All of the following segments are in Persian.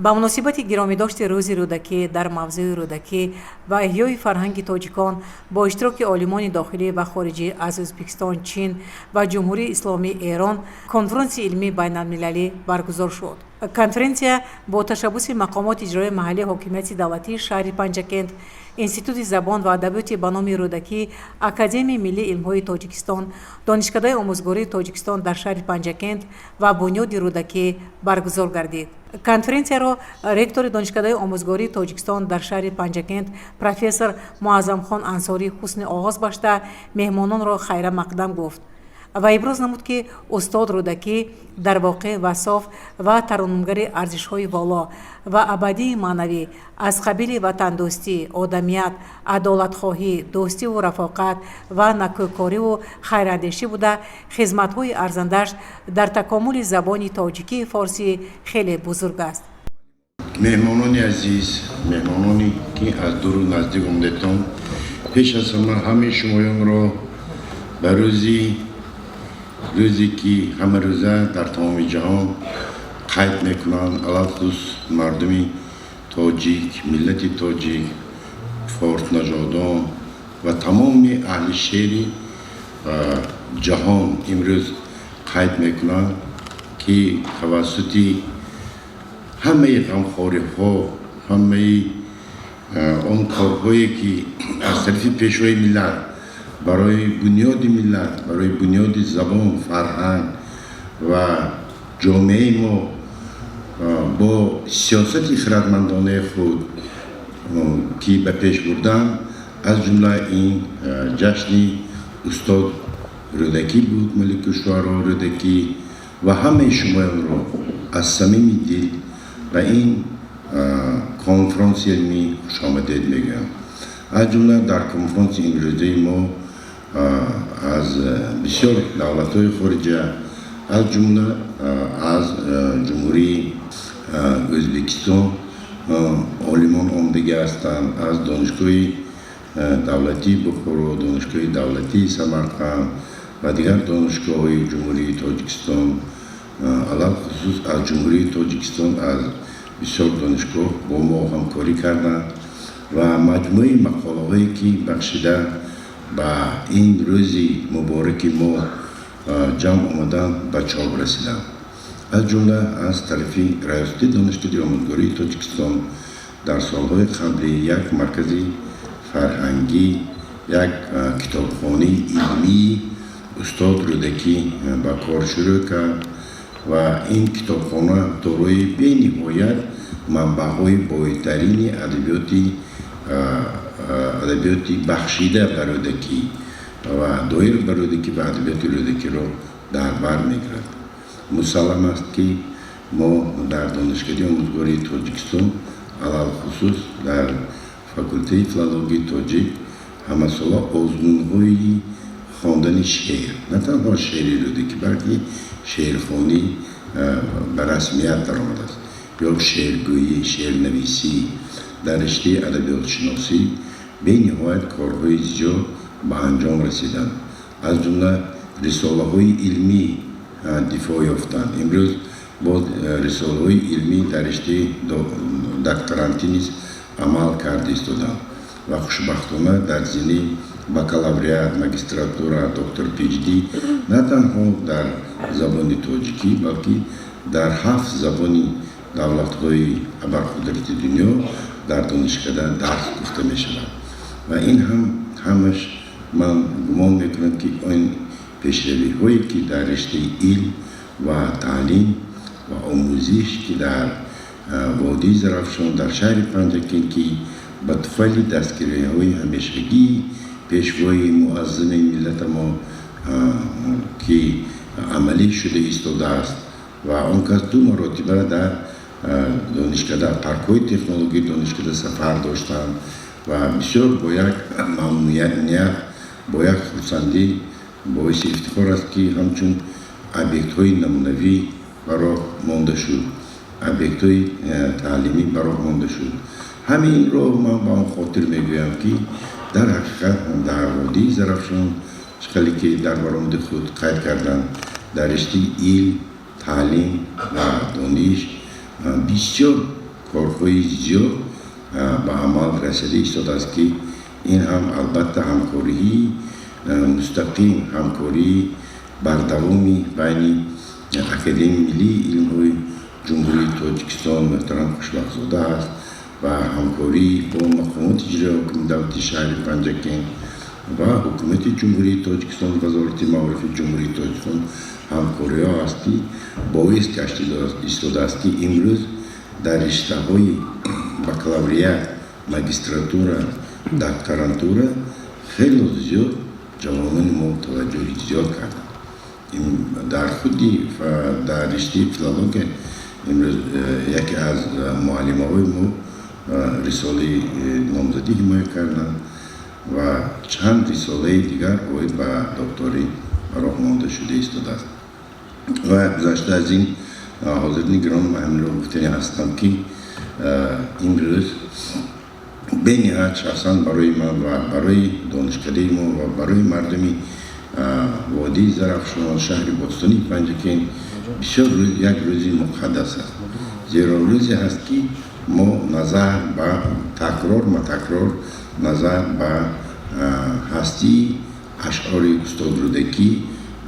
ба муносибати гиромидошти рӯзи рӯдакӣ дар мавзӯи рӯдакӣ ва эҳёи фарҳанги тоҷикон бо иштироки олимони дохилӣ ва хориҷӣ аз Ӯзбекистон, Чин ва Ҷумҳурии Исломии Эрон конференсияи илмии байналмилалӣ баргузор шуд. Конференсия бо ташаббуси мақомоти иҷроии маҳаллии ҳокимияти давлатии шаҳри Панҷакент, Институти забон ва адабиёти ба номи рӯдакӣ, Академияи миллии илмҳои Тоҷикистон, Донишкадаи омӯзгории Тоҷикистон дар шаҳри Панҷакент ва бунёди рӯдакӣ баргузор гардид. Конференсияро ректори Донишкадаи омӯзгории Тоҷикистон дар шаҳри Панҷакент профессор Муаззамхон Ансорӣ ҳусни оғоз башта меҳмононро хайра мақдам гуфт ва иброз намуд, ки устод рӯдакӣ дар воқеъ васоф ва таронумгари арзишҳои воло ва абадии маънавӣ аз қабили ватандӯстӣ, одамият, адолатхоҳӣ, дӯстиву рафоқат ва накӯкориву хайрандешӣ буда хизматҳои арзандаш дар такомули забони тоҷикии форсӣ хеле бузург аст. меҳмонони азиз, меҳмононе ки аз дуру наздик омадатон, пеш аз ҳама ҳамаи шумоёнро ба рӯзе ки ҳамарӯза дар тамоми ҷаҳон қайд мекунанд, алахусус мардуми тоҷик, миллати тоҷик, форснажодон ва тамоми аҳли шеъри ҷаҳон имрӯз қайд мекунанд, ки тавассути ҳамаи ғамхориҳо, ҳамаи он корҳое ки аз тарафи пешвои миллат барои бунёди миллат, барои бунёди забон, фарҳанг ва ҷомеаи мо бо сиёсати хиратмандонаи худ ки ба пеш бурданд, аз ҷумла ин ҷашни устод рӯдакӣ буд, малику шуъаро рӯдакӣ ва ҳамаи шумоёнро аз самими дил ба ин конференсияи илмӣ хушомадед мегӯям. аз ҷумла дар конференсияи имрӯзаи мо аз бисёр давлатҳои хориҷа, аз ҷумла аз ҷумҳурии Ӯзбекистон олимон омадагӣ ҳастанд, аз донишгоҳи давлатии Бухоро, донишгоҳи давлатии Самарқанд ва дигар донишгоҳҳои ҷумҳурии Тоҷикистон, алахусус аз ҷумҳурии Тоҷикистон аз бисёр донишгоҳ бо мо ҳамкорӣ карданд ва маҷмӯи мақолаҳое ки бахшида ба ин рӯзи мубораки мо ҷамъ омаданд ба чоп расиданд. аз ҷумла аз тарафи раёсати Донишкадаи омӯзгории Тоҷикистон дар солҳои қаблӣ як маркази фарҳангӣ, як китобхонаи илмии устод рӯдакӣ ба кор шурӯъ кард ва ин китобхона дорои бениҳоят манбаъҳои бойтарини адабиёти бахшида ба рӯдакӣ ва доир ба рӯдакӣ ва адабиёти рӯдакиро дар бар мегирад. мусаллам аст, ки мо дар Донишкадаи омӯзгории Тоҷикистон алалхусус дар факултаи филологияи тоҷик ҳамасола озмунҳои хондани шеър, на танҳо шеъри рӯдакӣ, балки шеърхонӣ ба расмият даромадааст, ё шеъргӯӣ, шеърнависӣ, дар риштаи адабиётшиносӣ бениҳоят корҳои зиёд ба анҷом расиданд. аз ҷумла рисолаҳои илмӣ дифоъ ёфтанд. имрӯз бо рисолаҳои илмӣ дар риштаи докторантӣ низ амал карда истоданд ва хушбахтона дар зини бакалавриат, магистратура, доктор PhD на танҳо дар забони тоҷикӣ, балки дар 7 забони давлатҳои абарқудрати дунё дар Донишкада дарс гуфта мешавад ва ин ҳамаш ман гумон мекунам, ки он пешравиҳое ки дар риштаи илм ва таълим ва омӯзиш ки дар водии Зарафшон дар шаҳри Панҷакент, ки ба туфайли дастгириҳои ҳамешагии пешвои муаззами миллата мо ки амалӣ шуда истодааст ва он кас 2 маротиба дар Донишкада, паркҳои технологии Донишкада сафар доштанд ва бисёр бо як мамнуният, бо як хурсандӣ باعث افتخار است که همچون объект های نمونوی برای مانده شد، объект های تعلیمی برای مانده شد. همین رو من با اون خاطر میگویم که در حقیقت در وادی زرافشان شکلی که در برآمد خود قید کردن در رشته علم، تعلیم و دانش بسیار کارهای زیاد به عمل رسیده ایستاده است که این هم البته همکاری مستقیم، همکاری بردوامی بین اکادمی ملی علم‌های جمهوری تاجیکستان محترم خوشبخت‌زاده است و همکاری با مقامات اجرایی حکومت دولت شهر پنجکن و حکومت جمهوری تاجیکستان وزارت معارف جمهوری تاجیکستان همکاری ها است که باعث گشته ایستاده است که امروز در رشته های بکالوریات، ماجستراتورا، دکترانتورا خیلی زیاد جوانان ما توجه زیاد کردند. در خودی در رشته فیلولوژی امروز یکی از معلم‌های ما رساله نامزدی حمایت کردند و چند رساله دیگر باید به دکتری برای مانده شده ایستاده است. و گذشته از این حاضرین گران من رو گفتنی هستم که امروز بنیاد شخصا برای من و برای دانشکده ما و برای مردمی وادی زرافشان شهر باستانی پنجکن بسیار یک روزی مقدس است. زیرا روزی هست که ما نظر به تکرار نظر به هستی اشعار استاد رودکی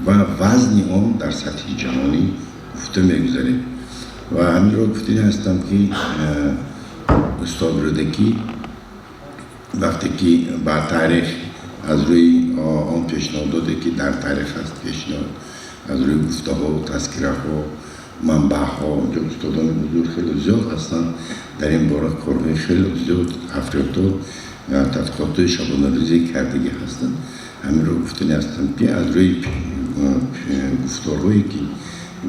و وزن آن در سطح جهانی گفته میگذاریم و همین را گفتنی هستم که استاد رودکی وقتی که بر تاریخ از روی آن پیشنهاد داده که در تاریخ هست پیشنهاد از روی گفته ها و تذکره ها منبع ها اونجا استادان بزرگ خیلی زیاد هستند در این باره کارهای خیلی زیاد افریقا تحقیقات شبانه روزی کردگی هستند. همین رو گفتنی هستم که از روی گفتارهایی که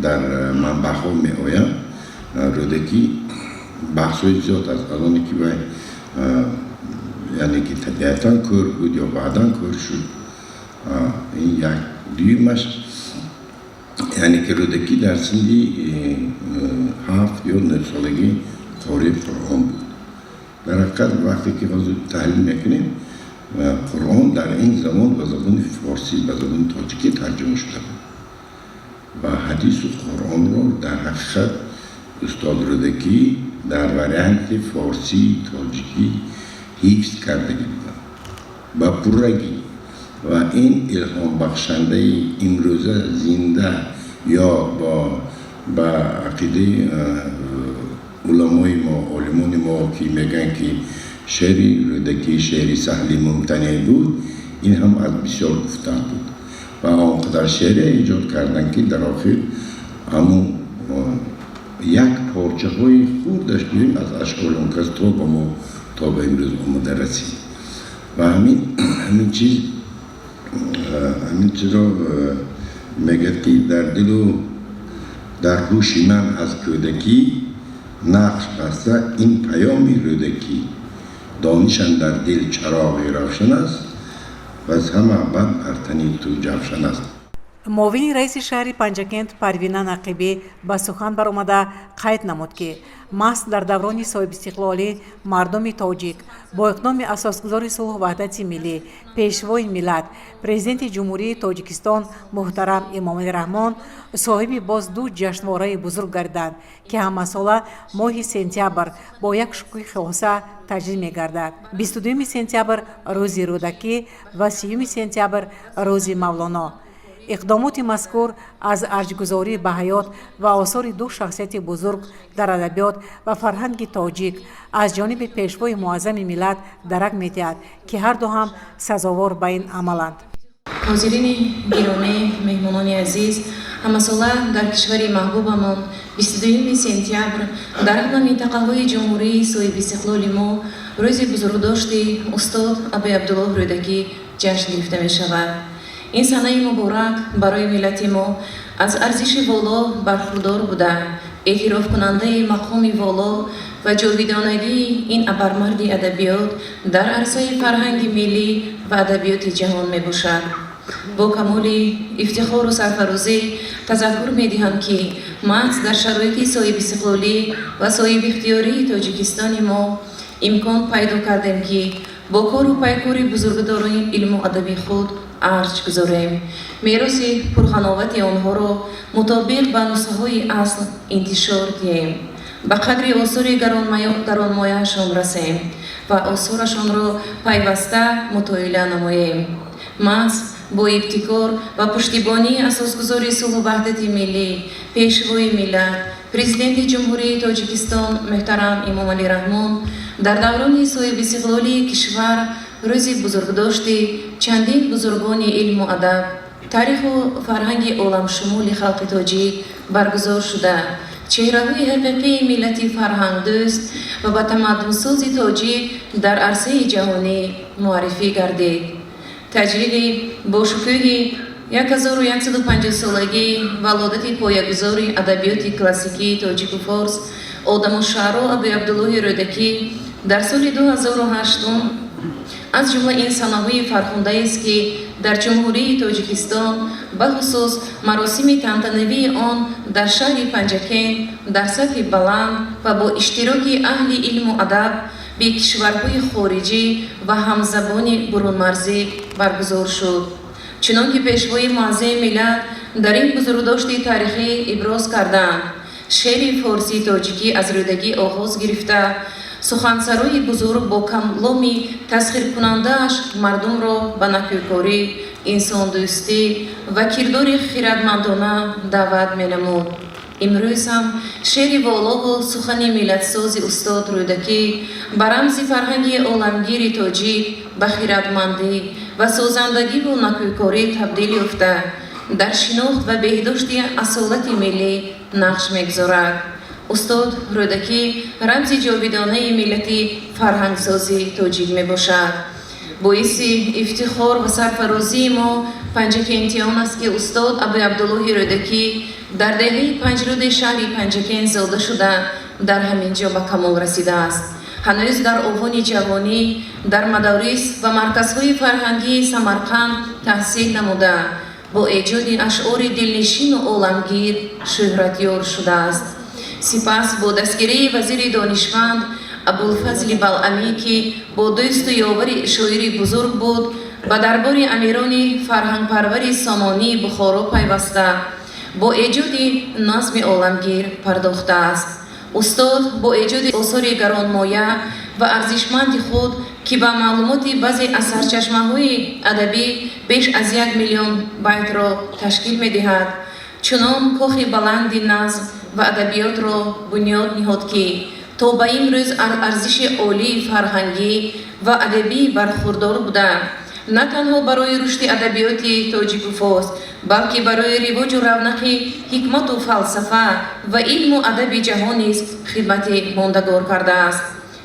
در منبع ها می آید رودکی بحث های زیاد از الانی که باید یعنی که طبیعتا کار بود یا بعدا کار شد این یک دیومش یعنی که رودکی در سنی 7 یا 9 سالگی قاری قرآن بود. در حقیقت وقتی که تحلیل میکنیم قرآن در این زمان به زبان فارسی به زبان تاجیکی ترجمه شده بود و حدیث و قرآن رو در حقیقت استاد رودکی در وریانت فارسی تاجیکی حفظ کرده بود با پرگی و این الهام بخشنده امروزه زنده یا با عقیده علمای ما عالمان ما که میگن که شعر رودکی شعر سهل ممتنع بود این هم از بسیار گفتن بود و آنقدر شعر ایجاد کردن که در آخر همون یک پارچه های خوردش بیم از اشعار اون کس تا با ما تا به امروز آمده رسید و همین چیز را میگه که در دل و در هوش من از کودکی نقش بسته این پیامی رودکی دانشان در دل چراغی روشن است و از همه بعد ارتنی تو جوشن است. معاون رئیس شهر پنجکن پروینا نقیبی با سخن برآمده قید نمود که محض در دوران صاحب استقلالی مردم تاجیک با اقدام اساسگذار صلح و وحدت ملی پیشوای ملت پرزیدنت جمهوری تاجیکستان محترم امام رحمان صاحب باز دو جشنواره بزرگ گردند که همه ساله ماه سپتامبر با یک شکوه خاصه تجربه می‌گردد. 22 سپتامبر روز رودکی و 30 سپتامبر روز مولانا. اقدامات مذکور از ارجگذاری به حیات و آثار دو شخصیت بزرگ در ادبیات و فرهنگ تاجیک از جانب پیشوای معظم ملت درک می‌دهد که هر دو هم سزاوار به این عملند. حاضرین گرامی، مهمانان عزیز، همساله در کشور محبوبمان 22 سپتامبر در اغلب منطقه‌های جمهوری صاحب استقلال ما روز بزرگداشت استاد ابی عبدالله رودکی جشن گرفته می‌شود. این سنه مبارک برای ملت ما از ارزش والا برخوردار بوده، اعتراف کننده مقام والا و جاویدانگی این ابرمرد ادبیات در عرصه فرهنگ ملی و ادبیات جهان می باشد. با کمال افتخار و سرفرازی تذکر می‌دهم که محض در شرایط صاحب استقلالی و صاحب اختیاری تاجیکستان ما امکان پیدا کردیم که با کار و پیکار بزرگداران علم و ادب خود ارج گذاریم. میراث پرخناوت آنها را مطابق به نسخه‌های اصل انتشار دهیم. به قدر آثار گرانمایه‌شان رسیم و آثارشان را پیوسته مطالعه نماییم. محض با ابتکار و پشتیبانی اساسگذار صلح و وحدت ملی، پیشوای ملت، پرزیدنت جمهوری تاجیکستان محترم امام علی رحمان در دوران صاحب استقلالی کشور روزی بزرگداشت چندین بزرگان علم و ادب، تاریخ و فرهنگ عالم شمول خلق تاجیک برگزار شده. چهره‌های حقیقی ملتی فرهنگ دوست و با تمدن سازی تاجیک در عرصه جهانی معرفی گردید. تجلیل با شکوه 1150 سالگی ولادت پایه‌گذار ادبیات کلاسیکی تاجیک و فارس آدم الشعرا ابی عبدالله رودکی در سال 2008 از جمله این سنه‌های فرخنده است که در جمهوری تاجیکستان به خصوص مراسم تنتنوی آن در شهر پنجکین در سطح بلند و با اشتراک اهل علم و ادب به کشورهای خارجی و همزبان برون مرزی برگزار شد. چنانکه پیشوای معظم ملت در این بزرگداشت تاریخی ابراز کردند، شعر فارسی تاجیکی از رودکی آغاز گرفته سخنسرای بزرگ با کلامی تسخیر کننده‌اش مردم را به نیکوکاری، انسان دوستی و کردار خردمندانه دعوت می‌نمود. امروز هم شعر والا و سخن ملتساز استاد رودکی به رمز فرهنگ عالمگیر تاجیک به خردمندی و سازندگی و نیکوکاری تبدیل یافته در شناخت و بهداشت اصالت ملی نقش می‌گذارد. استاد رودکی رمز جاودانه ملتی فرهنگسازی تاجیک می باشد. باعث افتخار و سرفرازی ما پنجکینتیان است که استاد ابی عبدالله رودکی در دهه پنجرود شهر پنجکین زاده شده در همین جا به کمال رسیده است. هنوز در آوان جوانی در مدارس و مرکزهای فرهنگی سمرقند تحصیل نموده با ایجاد اشعار دلنشین و عالمگیر شهرتیار شده است. سپس با دستگیری وزیر دانشمند ابوالفضل بلعمی که با دوست و یاور شاعری بزرگ بود و دربار امیران فرهنگ پرور سامانی بخارا پیوسته با ایجاد نظم عالمگیر پرداخته است. استاد با ایجاد آثار گرانمایه و ارزشمند خود که با معلومات بعضی از سرچشمه‌های ادبی بیش از 1 میلیون بیت را تشکیل می‌دهد، چنان کاخ بلند نظم و ادبیات را بنیاد نهاد که تا به امروز ارزش عالی فرهنگی و ادبی برخوردار بوده. نه تنها برای رشد ادبیات تاجیک و فارس بلکه برای رواج و رونق حکمت و فلسفه و علم و ادب جهان نیز خدمت ماندگار کرده است.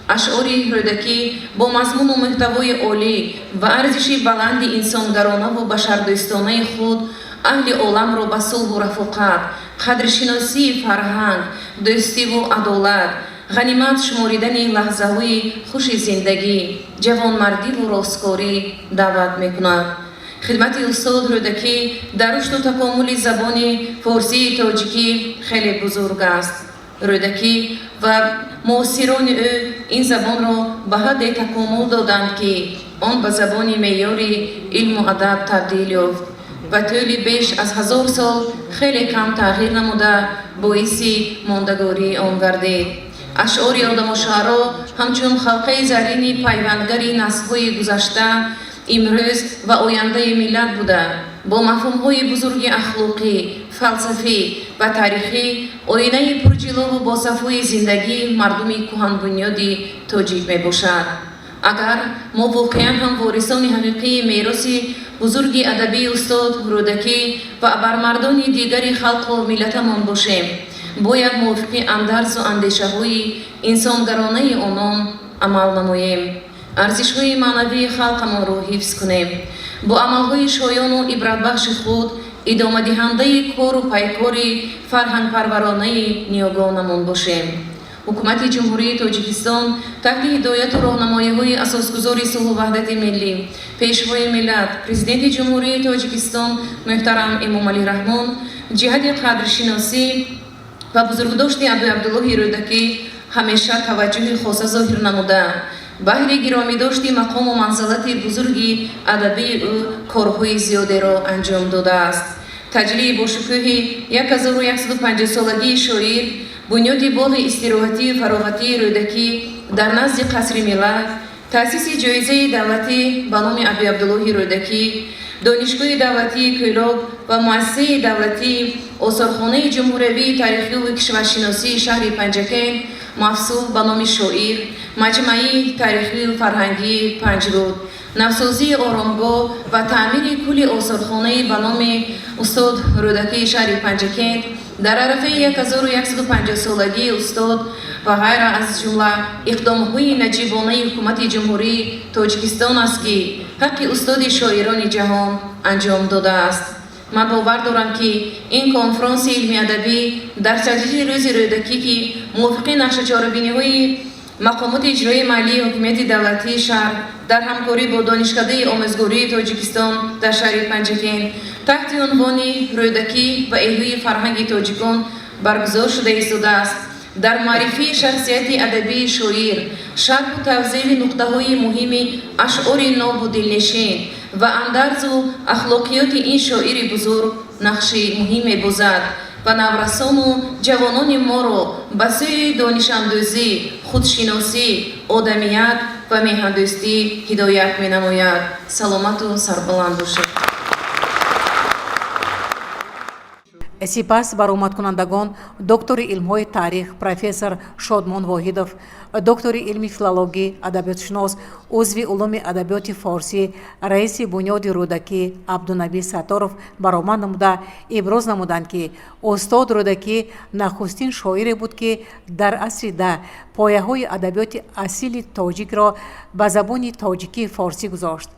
اشعار رودکی با مضمون و محتوای عالی و ارزش بلند انسانگرانه و بشردوستانه خود اهل عالم را به صلح و رفاقت، قدرشناسی فرهنگ، دوستی و عدالت، غنیمت شماریدن لحظه‌های خوش زندگی، جوانمردی و راستکاری دعوت می‌کند. خدمت استاد رودکی در رشد و تکامل زبان فارسی تاجیکی خیلی بزرگ است. رودکی و معاصران او این زبان را به حد تکامل دادند که آن به زبان معیاری علم و ادب تبدیل یافت و طول بیش از 1000 سال خیلی کم تغییر نموده باعث ماندگاری آن گردید. اشعار آدم الشعرا همچون خلقه زرین پیوندگری نسل‌های گذشته، امروز و آینده ملت بوده با مفهوم‌های بزرگ اخلاقی، فلسفی و تاریخی آینه پرجلو و باصفای زندگی مردم کهن بنیادی تاجیک میباشد. اگر ما واقعا هم وارثان حقیقی میراث بزرگ ادبی استاد رودکی و ابرمردان دیگر خلق و ملتمان باشیم، باید موافق اندرز و اندیشه‌های انسانگرانه آنان عمل نماییم. ارزش‌های معنوی خلقمان را حفظ کنیم. با عمل‌های شایان و عبرتبخش خود ادامه دهنده کار و پیکار فرهنگ پرورانه نیاگانمان باشیم. ҳукумати ҷумҳурии тоҷикистон таҳти ҳидояту роҳнамоиҳои асосгузори сулҳу ваҳдати миллӣ, пешвои миллат, президенти ҷумҳурии тоҷикистон муҳтарам Эмомалӣ Раҳмон ҷиҳати қадршиносӣ ва бузургдошти Абу Абдуллоҳи Рӯдакӣ ҳамеша таваҷҷӯҳи хоса зоҳир намуда, баҳри гиромидошти мақому манзилати бузурги адабии ӯ корҳои зиёдеро анҷом додааст. таҷлии бошукӯҳи 1150-солагии шоир, бунёди боғи истироҳатию фароғатии Рӯдакӣ дар назди қасри миллат, таъсиси ҷоизаи давлатӣ ба номи Абу Абдуллоҳи Рӯдакӣ, донишгоҳи давлатии Кӯлоб ва муассисаи давлатии осорхонаи ҷумҳуриявии таърихиву кишваршиносии шаҳри Панҷакент мафсуҳ ба номи шоир, маҷмаи таърихиву фарҳангии Панҷруд, навсозии оромгоҳ ва таъмири кӯли осорхонаи ба номи устод Рӯдакии шаҳри Панҷакент дар арафаи 1150-солагии устод ва ғайра аз ҷумла иқдомҳои наҷибонаи ҳукумати ҷумҳурии Тоҷикистон аст ки ҳаққи устоди шоирони ҷаҳон анҷом додааст. ман бовар дорам ки ин конфронси илми-адабӣ дар таҷлили рӯзи Рӯдакӣ ки мувофиқи нақшачорабиниҳои мақомоти иҷроии маҳаллии ҳокимияти давлатии шаҳр дар ҳамкорӣ бо донишкадаи омӯзгории Тоҷикистон дар шаҳри Панҷакент таҳти унвони Рӯдакӣ ва эҳёи фарҳанги тоҷикон баргузор шуда истодааст. дар маърифии шахсияти адабии шоир, шарҳу тавзеҳи нуқтаҳои муҳими ашъори нобу дилнишин ва андарзу ахлоқиёти ин шоири бузург нақши муҳим мебозад ва наврасону ҷавонони моро ба сӯи донишандӯзӣ, худшиносӣ, одамият ва меҳандӯстӣ ҳидоят менамояд. саломату сарбуланд бошед. сипас баромадкунандагон доктори илмҳои таърих профессор Шодмон Воҳидов, доктори илми филологӣ, адабиётшинос, узви улуми адабиёти форсӣ, раиси бунёди Рӯдакӣ Абдунаби Сатторов баромад намуда иброз намуданд ки устод Рӯдакӣ нахустин шоире буд ки дар асри да пояҳои адабиёти асили тоҷикро ба забони тоҷикии форсӣ гузошт.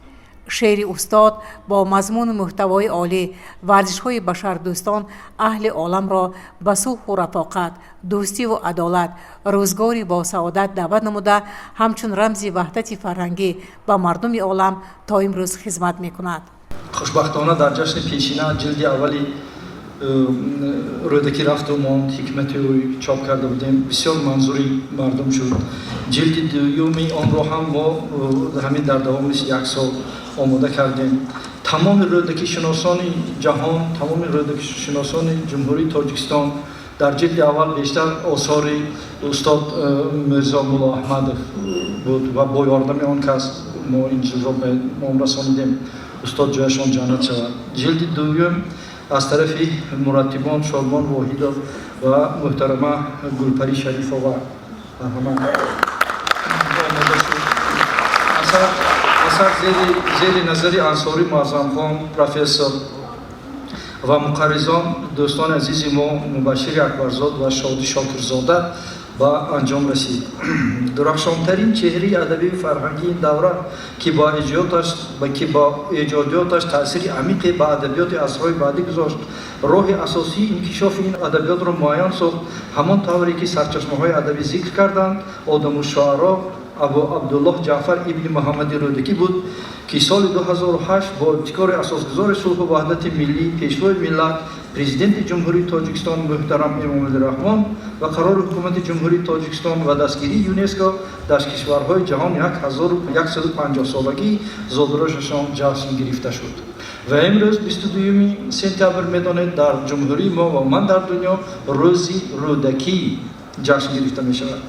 шеъри устод бо мазмуну муҳтавои олӣ, варзишҳои башардӯстон аҳли оламро ба сулҳу рафоқат, дӯстиву адолат, рӯзгори босаодат даъват намуда ҳамчун рамзи ваҳдати фарҳангӣ ба мардуми олам то имрӯз хизмат мекунад. хушбахтона дар ҷашни пешина ҷилди аввали Рӯдакӣ рафту монд, ҳикмати ӯ чоп карда будем, бисёр манзури мардум шуд. ҷилди дуюми онро ҳам мо ҳамин дар давоми 1 сол омода кардем. тамоми рӯдакишиносони ҷаҳон, тамоми рӯдакишиносони ҷумҳурии Тоҷикистон дар ҷилди аввал бештар осори устод Мирзо Мулло Аҳмадов буд ва бо ёрдами он кас мо ин ҷилдро ба ном расонидем. устод ҷояшон ҷаннат шавад. ҷилди дуюм аз тарафи мураттибон Шодмон Воҳидов ва муҳтарама Гулпари Шарифова асар зери назари Ансори Муаззамхон профессор ва муқарризон дӯстони азизи мо Мубашшири Акбарзод ва Шоди Шокирзода ба анҷом расид. дурахшонтарин чеҳраи адабию фарҳангии ин давра ки бо эҷодиёташ таъсири амиқе ба адабиёти асрҳои баъдӣ гузошт, роҳи асосии инкишофи ин адабиётро муайян сохт, ҳамон тавре ки сарчашмаҳои адабӣ зикр карданд. Одамушуаро Абу Абдуллоҳ Ҷаъфар ибни Муҳаммади Рӯдакӣ буд ки соли 2008 бо ибтикори асосгузори сулҳу ваҳдати миллӣ, пешвои миллат, президенти ҷумҳурии Тоҷикистон муҳтарам Эмомалӣ Раҳмон ва қарори ҳукумати ҷумҳурии Тоҷикистон ва дастгирии ЮНЕСКО дар кишварҳои ҷаҳон 1150-солагии зодирӯшашон ҷашн гирифта шуд. ва имрӯз 22 сентябр медонед дар ҷумҳурии мо ва ман дар дунё рӯзи Рӯдакӣ ҷашн гирифта мешавад.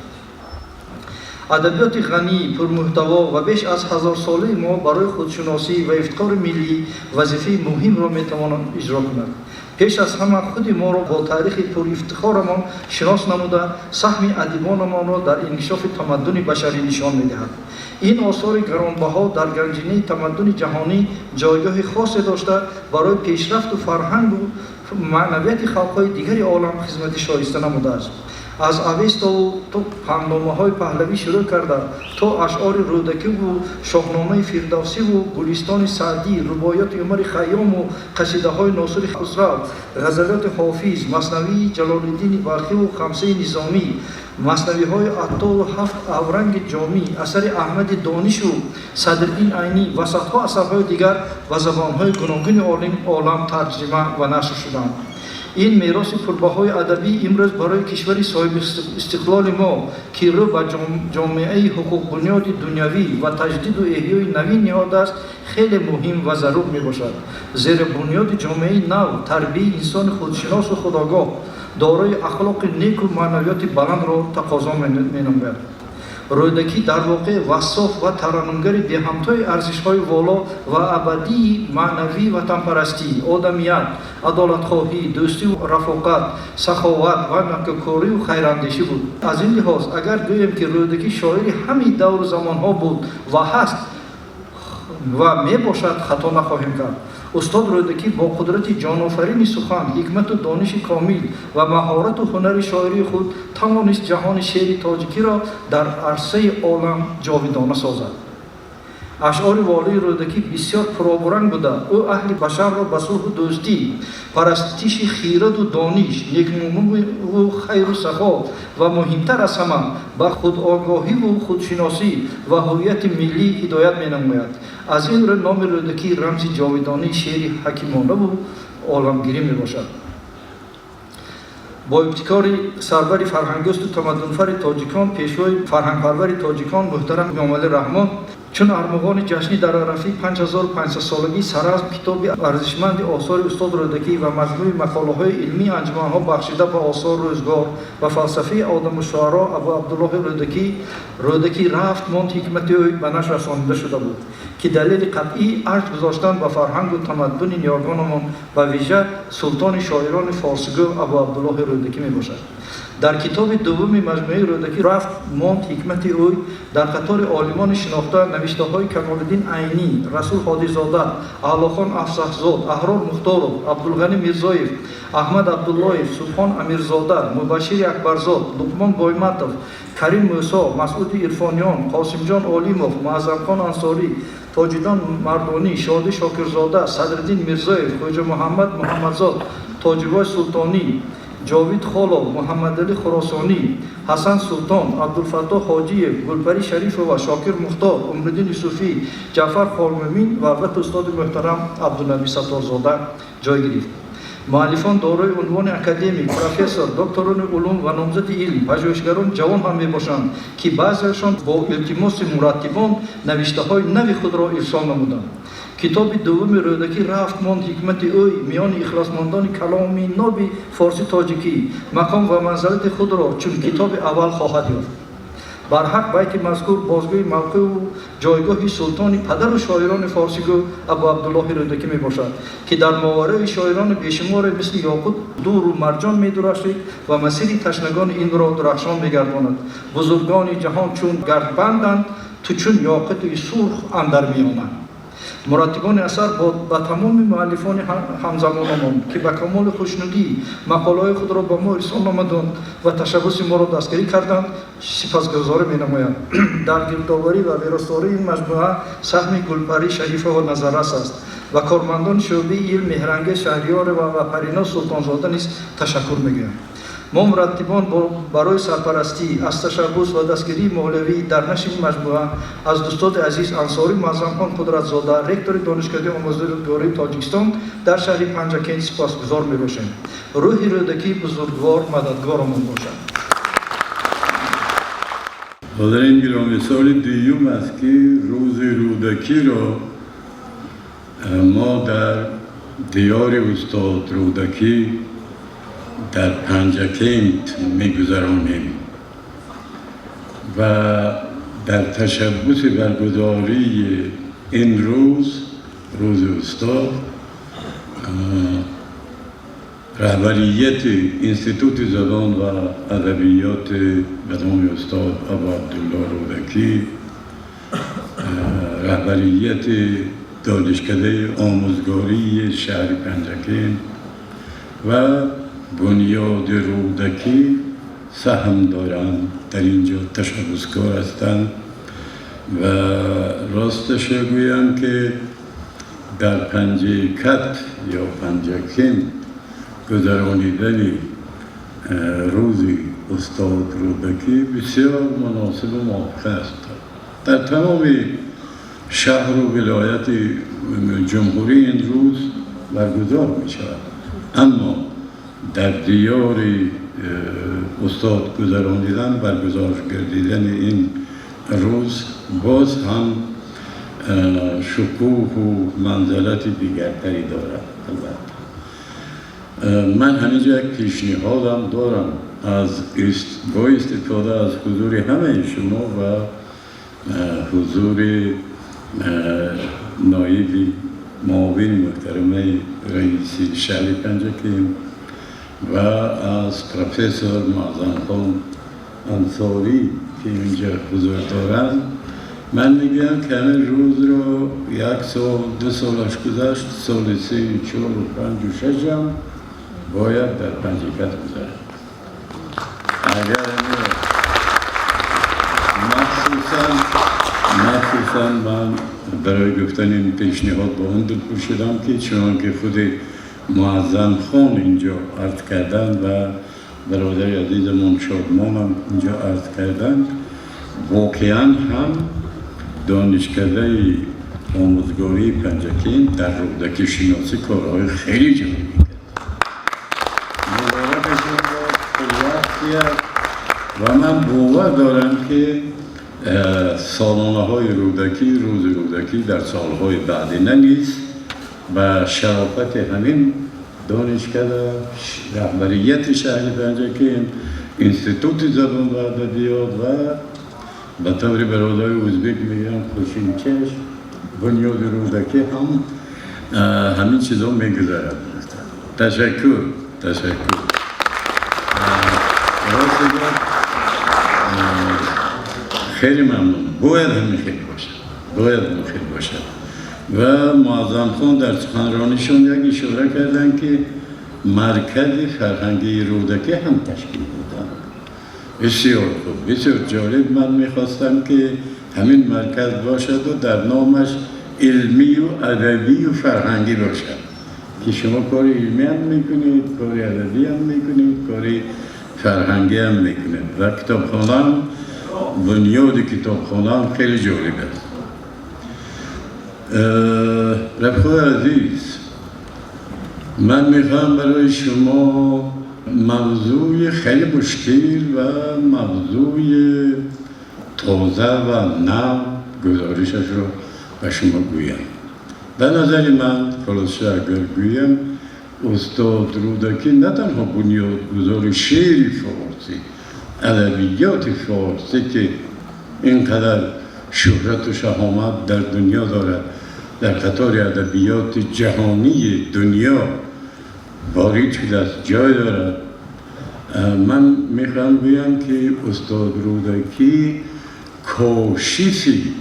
адабиёти ғанӣ, пурмуҳтаво ва беш аз 1000 солаи мо барои худшиносӣ ва ифтихори миллӣ вазифаи муҳимро метавонад иҷро кунад. пеш аз ҳама худи моро бо таърихи пурифтихорамон шинос намуда, саҳми адибонамонро дар инкишофи тамаддуни башарӣ нишон медиҳад. ин осори гаронбаҳо дар ганҷинаи тамаддуни ҷаҳонӣ ҷойгоҳи хосе дошта, барои пешрафту фарҳангу маънавияти халқҳои дигари олам хизмати шоиста намудааст. از اویستا تو پندنامه‌های پهلوی شروع کرده تو اشعار رودکی و شاهنامه فردوسی و گلستان سعدی، رباعیات عمر خیام و قصیده‌های ناصر خسرو، غزلات حافظ، مثنوی جلال الدین بلخی و خمسه نظامی، مثنوی‌های عطار و هفت اورنگ جامی، اثر احمد دانش و صدرالدین عینی و صدها اثرهای دیگر و زبان‌های گوناگون عالم ترجمه و نشر شدند. این میراث پربهای ادبی امروز برای کشور صاحب استقلال ما که رو به جامعه حقوق بنیاد دنیوی و تجدید و احیای نوین نهاده است خیلی مهم و ضرور می باشد. زیرا بنیاد جامعه نو تربیت انسان خودشناس و خودآگاه دارای اخلاق نیک و معنویات بلند را تقاضا می نماید. رودکی در واقع وصاف و ترنمگر به‌همتای ارزش‌های والا و ابدی معنوی و وطن‌پرستی، آدمیت، عدالت‌خواهی، دوستی و رفاقت، سخاوت و نیکوکاری و خیراندیشی بود. از این لحاظ اگر گوییم که رودکی شاعر همین دور و زمان‌ها بود و هست و میباشد خطا نخواهیم کرد. استاد رودکی با قدرت جان‌آفرین سخن، حکمت و دانش کامل و مهارت و هنر شاعری خود توانست جهان شعر تاجیکی را در عرصه عالم جاودانه سازد. اشعار والی رودکی بسیار پرآورنگ بوده. او اهل بشر را به صلح و دوستی، پرستش خیرات و دانش، نیکمرغی و خیر و سخا و مهمتر از همه به خودآگاهی و خودشناسی و هویت ملی هدایت می‌نماید. از این رو نام رودکی رمز جاودانه شعر حکیمانه و عالمگیری میباشد. با ابتکار سرور فرهنگست و تمدنفر تاجیکان، پیشوای فرهنگپرور تاجیکان محترم امامعلی رحمان چون ارمغان جشنی در عرفه 5500 سالگی سرازم کتاب ارزشمند آثار استاد رودکی و مجموعه مقاله‌های علمی انجمن‌ها بخشیده به آثار روزگار و فلسفه آدم الشعرا ابو عبدالله رودکی رفت ماند حکمت او به نشر رسانیده شده بود که دلیل قطعی ارج گذاشتن به فرهنگ و تمدن نیاگانمان و ویژه سلطان شاعران فارسیگو ابو عبدالله رودکی میباشد. در کتاب دوم مجموعه رودکی رفت ماند حکمت او در قطار عالمان شناخته نوشته‌های کمال‌الدین عینی، رسول هادی زاده، اعلاخان افسحزاد، احرار مختارov، عبدالغنی میرزایف، احمد عبداللهیف، سبحان امیرزاده، مبشر اکبرزاد، لقمان بایمتov، کریم موسی، مسعود عرفانیان، قاسم جان علیمov، معظم خان انصاری، تاجدین مردانی، شادی شاکرزاده، صدرالدین میرزایف، خواجه محمد محمدزاد، تاجبای سلطانی، جاوید خالو، محمد علی خراسانی، حسن سلطان، عبدالفتاح حاجی، گلپری شریف و شاکر مختار، عمرالدین یوسفی، جعفر خالمومین و البته استاد محترم عبدالنبی ستارزاده جای گرفت. مؤلفان دارای عنوان اکادمیک، پروفسور، دکتران علوم و نامزد علم، پژوهشگران جوان هم میباشند که بعضیشان با التماس مرتبان نوشته‌های نوی خود را ارسال نمودند. کتاب دوم رودکی رفت ماند حکمت اوی میان اخلاصمندان کلام ناب فارسی تاجیکی مقام و منزلت خود را چون کتاب اول خواهد یافت. بر حق بیت مذکور بازگوی موقع و جایگاه سلطان پدر و شاعران فارسیگو ابو عبدالله رودکی می باشد که در ماورای شاعران بیشمار مثل یاقوت دور و مرجان می درخشید و مسیر تشنگان این را درخشان می گرداند. بزرگان جهان چون گردبندند تو چون یاقوت سرخ اندر میانند. مرتبان اثر با تمام مؤلفان همزمانمان که به کمال خوشنودی مقاله‌های خود را با ما ارسال نمودند و تشبث ما را دستگیری کردند سپاسگزاری می‌نمایم. در گردآوری و ویراستاری این مجموعه سهم گلپری شریفه و نظررس است و کارمندان شعبه علم مهرنگ شهریار و پرینا سلطانزاده نیز تشکر می‌گویم. ما مرتبان برای سرپرستی از تشبث و دستگیری مولوی در نشر مجموعه از استاد عزیز انصاری معظم خان قدرتزاده رکتور دانشکده آموزگاری تاجیکستان در شهر پنجکین سپاسگزار می‌باشیم. روح رودکی بزرگوار مددگارمان باشد. حاضرین گرامی، سال دوم است که روز رودکی را ما در دیار استاد رودکی در پنجکینت می‌گذرانیم و در تشبث برگزاری این روز استاد رهبریت انستیتوت زبان و ادبیات به نام استاد ابو عبدالله رودکی، رهبریت دانشکده آموزگاری شهر پنجکین و بنیاد رودکی سهم دارن در اینجا تشبسکار هستند و راستش گویم که در پنجه کت یا پنجکین گذرانیدن روزی استاد رودکی بسیار مناسب و موافق است. در تمام شهر و ولایت جمهوری این روز برگزار می شود، اما در دیار استاد گذراندیدن برگزار گردیدن این روز باز هم شکوه و منزلت دیگرتری دارد. من همینجا یک پیشنهادم دارم با استفاده از حضور همه شما و حضور نایب معاون محترمه رئیس شهر پنجکین و از پروفسور معظم خان انصاری که اینجا حضور دارند. من میگم که همین روز رو 1 سال 2 سالش گذشت، سال 3 4 5 و 6 هم باید در پنجکت گذارد. اگر مخصوصا من برای گفتن این پیشنهاد با اون دلخوش شدم که چون که خود معظم خان اینجا عرض کردن و برادر عزیزمون شادمان هم اینجا عرض کردن، واقعا هم دانشکده آموزگاری پنجکین در رودکی شناسی کارهای خیلی جالبی کرد. مبارکشون و من باور دارم که سالانه های رودکی، روز رودکی در سالهای بعدی نیست و شرافت همین دانشکده، رهبریت شهر پنجکین، انستیتوت زبان و ادبیات و به طور برادر ازبک میگم خوشین چشم بنیاد رودکی هم همین چیزا میگذارد. تشکر. خیلی ممنون. باید همین خیلی باشد. و معظم خان در سخنرانیشون یک اشاره کردن که مرکز فرهنگی رودکی هم تشکیل بودن. بسیار خوب، بسیار جالب. من میخواستم که همین مرکز باشد و در نامش علمی و ادبی و فرهنگی باشد که شما کار علمی هم میکنید، کار ادبی هم میکنید، کار فرهنگی هم میکنید و کتابخانه، بنیاد کتابخانه خیلی جالب است. رفقای عزیز، من میخوام برای شما موضوع خیلی مشکل و موضوع تازه و نو گزارشش رو به شما گویم. به نظر من خلاصه اگر گویم، استاد رودکی نه تنها بنیادگذار شعر فارسی، ادبیات فارسی که اینقدر شهرت و شهامت در دنیا دارد، در قطار ادبیات جهانی دنیا وارد شده است، جای دارد. من میخوام بگم که استاد رودکی کاشفی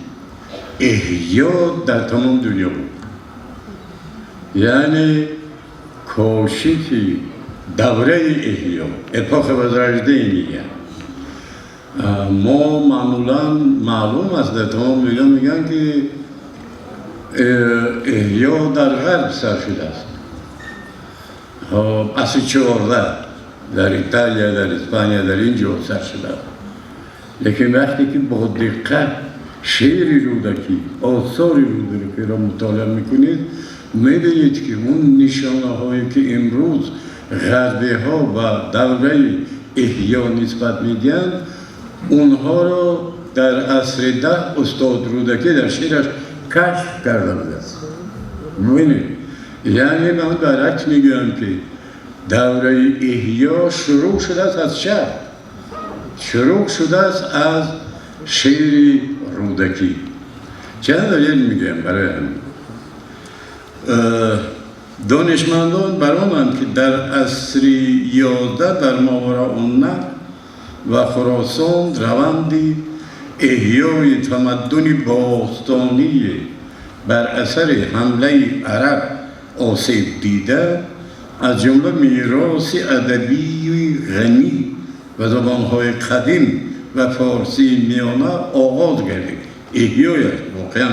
احیا در تمام دنیا بود، یعنی کاشفی دوره احیا، اپاخ وزرجده میگن. ما معمولا معلوم است در تمام دنیا میگن که احیا در غرب سر شده است، اصل 14 در ایتالیا، در اسپانیا، در اینجا سر شده است. لیکن وقتی که با دقت شعر رودکی، آثار رودکی را مطالعه میکنید، میبینید که اون نشانه هایی که امروز غربی ها و دوره احیا نسبت میدن، اونها را در عصر 10 استاد رودکی در شعرش کشف کرده بوده است. ببینید، یعنی من برعکس میگم که دوره احیا شروع شده است از شعر، شروع شده است از شعر رودکی. چند دلیل میگم برای همین. دانشمندان برآمدند که در عصر 11 در ماوراءالنهر و خراسان روندی احیای تمدن باستانی بر اثر حمله عرب آسیب دیده، از جمله میراث ادبی غنی و زبانهای قدیم و فارسی میانه آغاز گردید احیایش واقعا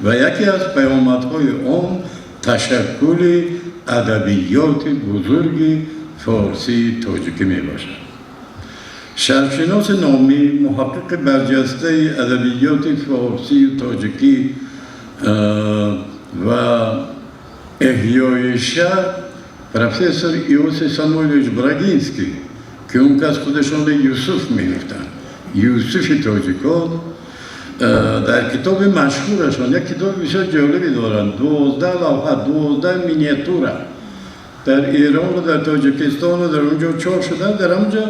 و یکی از پیامدهای آن تشکل ادبیات بزرگ فارسی تاجیکی می باشد. شرقشناس نامی محقق برجسته ادبیات فارسی و تاجیکی و احیای شهر پروفسور ایوسیف ساموئیلویچ براگینسکی که اون که از خودشان یوسف می‌گفتن، یوسف تاجیکان، در کتاب مشهورشان یک کتاب بسیار جالبی دارند، 12 لوحه 12 مینیاتوره در ایران و در تاجیکستان و در اونجا چاپ شده. در اونجا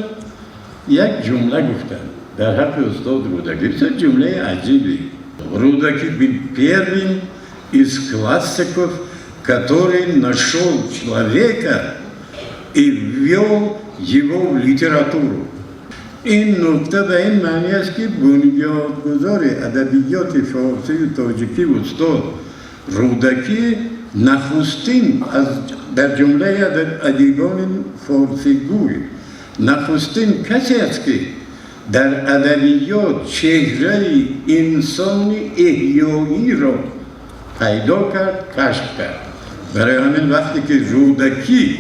یک جمله گفتن در حق استاد رودکی، بسیار جمله عجیبی. Рудaki был первым из классиков, который нашел человека и ввел его в литературу. این نکته به این معنی است که بنیادگذار ادبیات فارسی و تاجیکی استاد رودکی نخستین از در جمله ادیبان فارسیگوی نخستین کسی است که در ادبیات چهره انسان احیایی را پیدا کرد، کشف کرد. برای همین وقتی که رودکی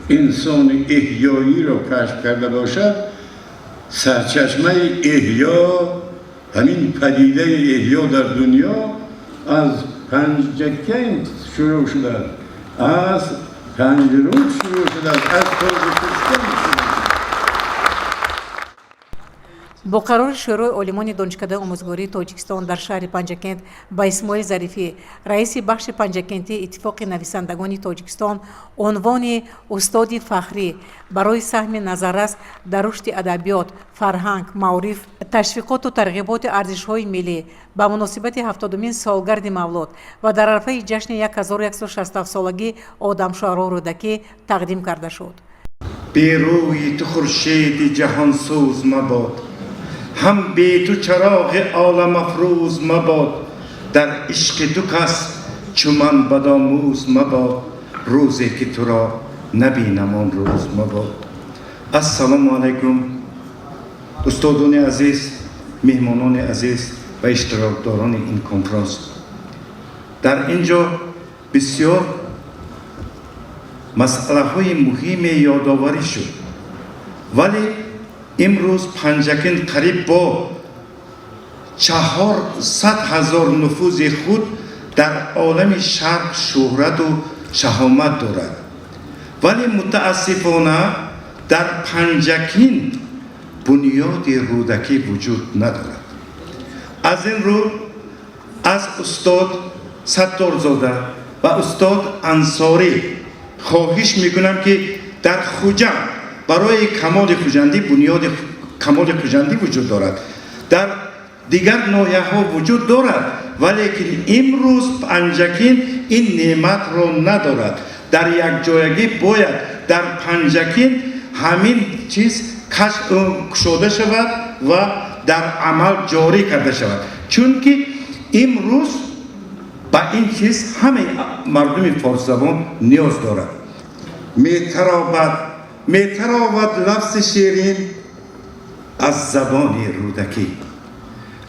انسان احیایی را کشف کرده باشد، سرچشمه احیا، همین پدیده احیا در دنیا از پنجکند شروع شده، از پنجرود شروع شده، از تاجیکستان شروع. با قرار شروع علمان دانشکده آموزگاری تاجیکستان در شهر پنجکند با اسماعیل ظریفی رئیس بخش پنجکندی اتفاق نویسندگان تاجیکستان عنوان استاد فخری برای سهم نظررس در رشد ادبیات، فرهنگ، معارف، تشویقات و ترغیبات ارزش‌های ملی به مناسبت 70مین سالگرد مولود و در عرفه جشن 1167 سالگی آدمشهر رودکی تقدیم کرده شد. به روی تو خورشید جهانسوز مباد، هم به تو چراغ عالم افروز مباد، در عشق تو کس چو من بدآموز مباد، روزی که تو را نبینم آن روز مباد. السلام علیکم استادان عزیز، مهمانان عزیز و اشتراکداران این کنفرانس. در اینجا بسیار مسئله های مهم یادآوری شد، ولی امروز پنجکند قریب با 400,000 نفوذ خود در عالم شرق شهرت و شهامت دارد، ولی متاسفانه در پنجکند بنیاد رودکی وجود ندارد. از این رو از استاد ستارزاده و استاد انصاری خواهش میکنم که در خوجند برای کمال خوجندی بنیاد کمال خوجندی وجود دارد، در دیگر ناحیه ها وجود دارد، ولی امروز پنجکند این نعمت را ندارد. در یک جایگی باید در پنجکند همین چیز کشاده شود و در عمل جاری کرده شود، چون که امروز با این چیز همه مردم فارسی زبان نیاز دارد. میتراود لفظ شیرین از زبان رودکی،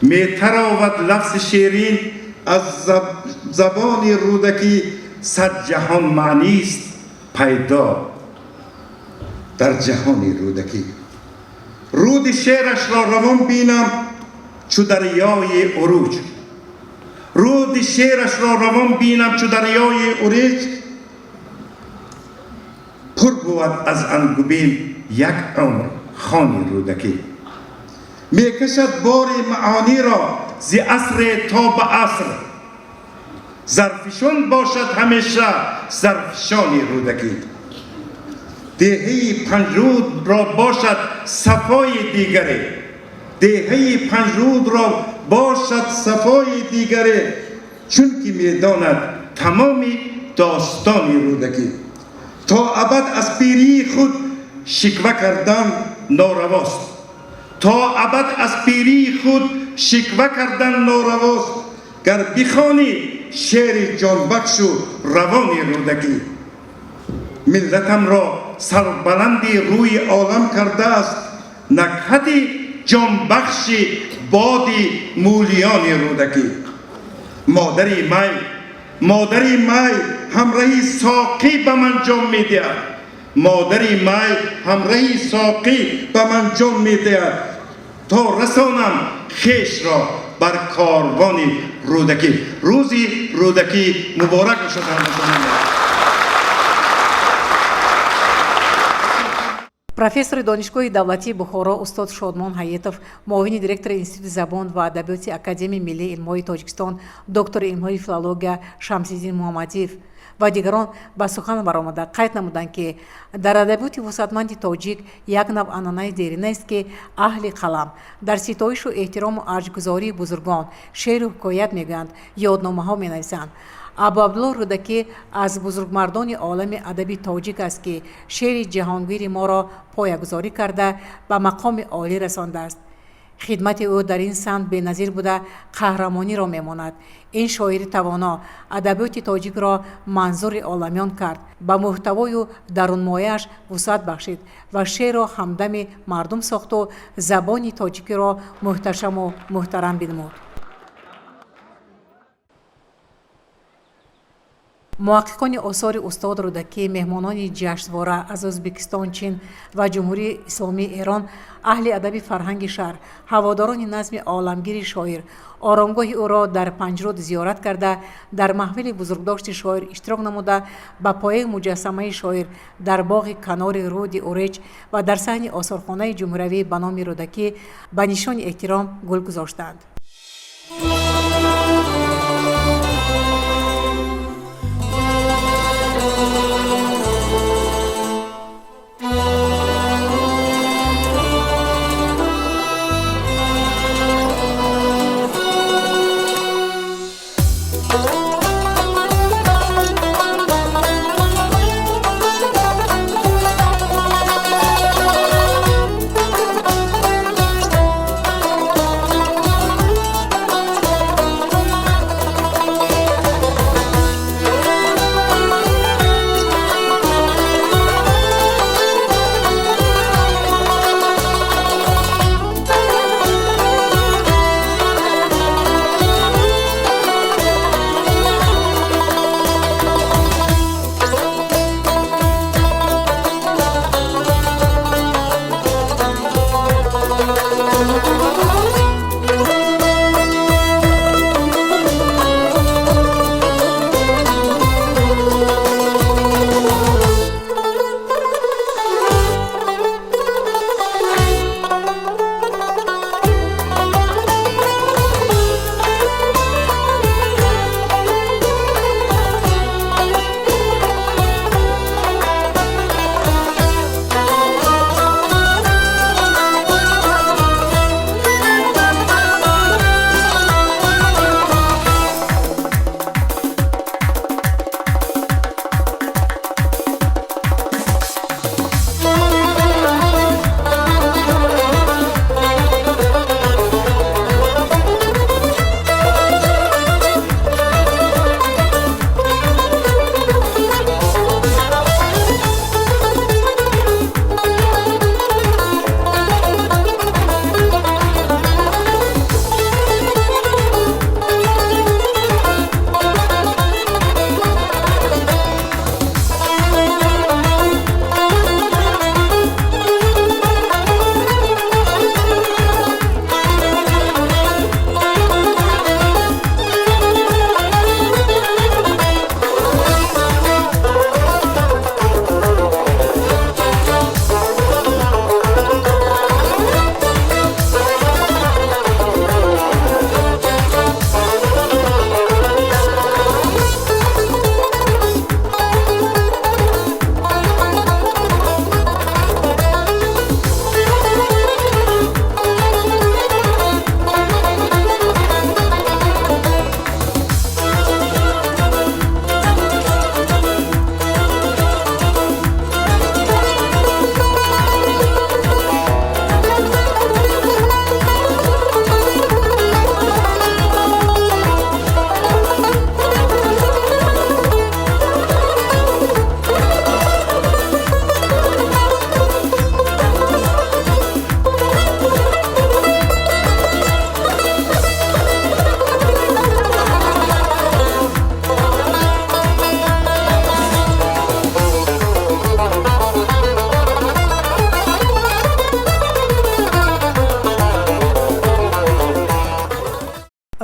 میتراود لفظ شیرین از زبان رودکی، صد جهان معنی است پیدا در جهان رودکی. رود شعرش را روان بینم چو دریای عروج، رود شعرش را روان بینم چو دریای عروج، پر بود از انگبین یک عمر خوان رودکی. میکشد بار معانی را ز عصر تا به عصر، ظرفشان باشد همیشه ظرفشان رودکی. دهه پنجرود را باشد صفای دیگری، دهه پنجرود را باشد صفای دیگری، چون که میداند تمامی داستان رودکی. تا ابد از پیری خود شکوه کردن نارواست، تا ابد از پیری خود شکوه کردن نارواست، گر بخوانی شعر جانبخش و روان رودکی. ملتم را سربلندی روی عالم کرده است، نکهت جانبخش باد مولیان رودکی. مادری می همراهی ساقی به من جام میدهد. مادری می همراهی ساقی به من جام میدهد تا رسانم خیش را بر کاروان رودکی. روزی رودکی مبارک باشد. профессори донишгоҳи давлатии бухоро устод шодмон ҳаетов, муовини директори институти забон ва адабиёти академияи миллии илмҳои тоҷикистон, доктори илмҳои филология шамсиддин муҳаммадиев ва дигарон ба сухан баромада қайд намуданд, ки дар адабиёти вусатманди тоҷик як нав анъанаи деринест, ки аҳли қалам дар ситоишу эҳтирому арҷгузории бузургон шеъру ҳикоят мегӯянд, ёдномаҳо менависанд. абу абдулло рӯдакӣ аз бузургмардони олами адаби тоҷик аст, ки шеъри ҷаҳонгири моро поягузорӣ карда ба мақоми олӣ расондааст. хидмати ӯ дар ин самт беназир буда қаҳрамониро мемонад. ин шоири тавоно адабиёти тоҷикро манзури оламиён кард, ба муҳтавою дарунмояаш вусъат бахшид ва шеърро ҳамдами мардум сохту забони тоҷикиро муҳташаму муҳтарам бинамуд. муҳаққиқони осори устод рӯдакӣ, меҳмонони ҷашнвора аз Ӯзбекистон, Чин ва Ҷумҳурии Исломии Эрон, аҳли адаби фарҳанги шаҳр, ҳаводорони назми оламгири шоир, оромгоҳи ӯро дар Панҷруд зиёрат карда, дар маҳфили бузургдошти шоир иштирок намуда, ба пояи муҷассамаи шоир дар боғи канори руди Уреч ва дар саҳни осорхонаи ҷумҳуриявӣ ба номи рӯдакӣ ба нишони эҳтиром гул гузоштанд.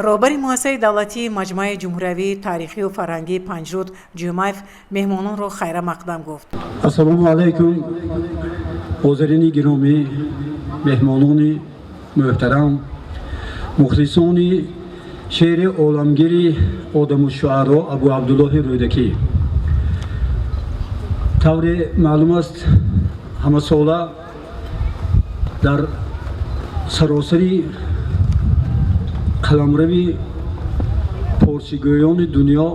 роҳбари муассисаи давлатии маҷмӯаи ҷумҳуриявии таърихию фарҳангии панҷруд ҷумаев меҳмононро хайра мақдам гуфт. ассалому алайкум ҳозирини гиромӣ, меҳмонони муҳтарам, мухлисони шеъри оламгири одамушуъаро абу абдуллоҳи рӯдакӣ. тавре маълум аст ҳамасола дар саросари қаламрави порсигӯёни дунё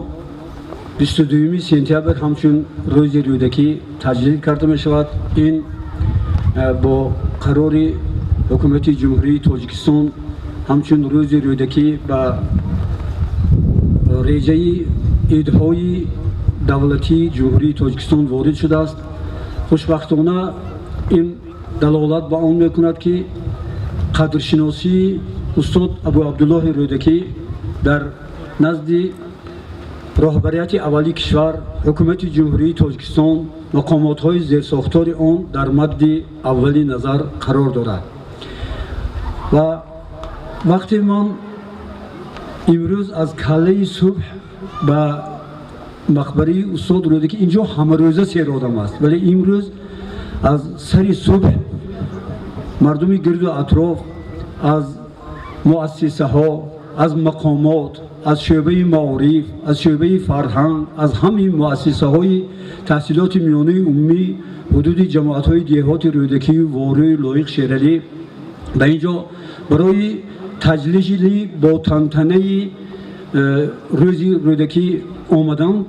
22 сентябр ҳамчун рӯзи рӯдакӣ таҷлил карда мешавад. ин бо қарори ҳукумати ҷумҳурии тоҷикистон ҳамчун рӯзи рӯдакӣ ба реҷаи идҳои давлатии ҷумҳурии тоҷикистон ворид шудааст. хушбахтона ин далолат ба он мекунад ки қадршиносии устод абу абдуллоҳи рӯдакӣ дар назди роҳбарияти аввалии кишвар, ҳукумати ҷумҳурии тоҷикистон, мақомотҳои зерсохтори он дар мадди аввали назар қарор дорад. ва вақте ман имрӯз аз каллаи субҳ ба мақбараи устод рӯдакӣ, инҷо ҳамарӯза сер одам аст, вале имрӯз аз сари субҳ мардуми гирду атроф аз муассисаҳо, аз мақомот, аз шӯъбаи маориф, аз шӯъбаи фарҳанг, аз ҳамаи муассисаҳои таҳсилоти миёнаи умумӣ, ҳудуди ҷамоатҳои деҳоти рӯдакию ворӯи лоиқ шералӣ ба ин ҷо барои таҷлили бо тантанаи рӯзи рӯдакӣ омаданд.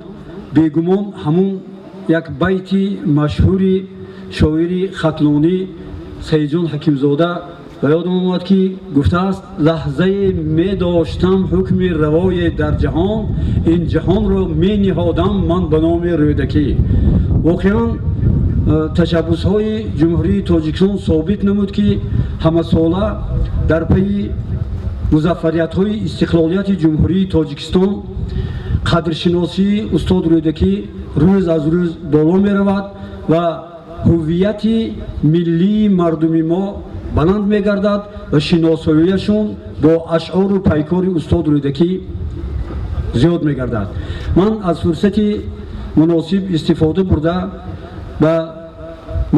бегумон ҳамун як байти машҳури шоири хатлонӣ саидҷон ҳакимзода ба ёдам омад ки гуфтааст: лаҳзае медоштам ҳукми равое дар ҷаҳон, ин ҷаҳонро мениҳодам ман ба номи рӯдакӣ. воқеан ташаббусҳои ҷумҳурии тоҷикистон собит намуд ки ҳамасола дар пайи музаффариятҳои истиқлолияти ҷумҳурии тоҷикистон қадршиносии устод рӯдакӣ рӯз аз рӯз боло меравад ва ҳуввияти миллии мардуми мо баланд мегардад ва шиносоияшон бо ашъору пайкори устод рӯдакӣ зиёд мегардад. ман аз фурсати муносиб истифода бурда ба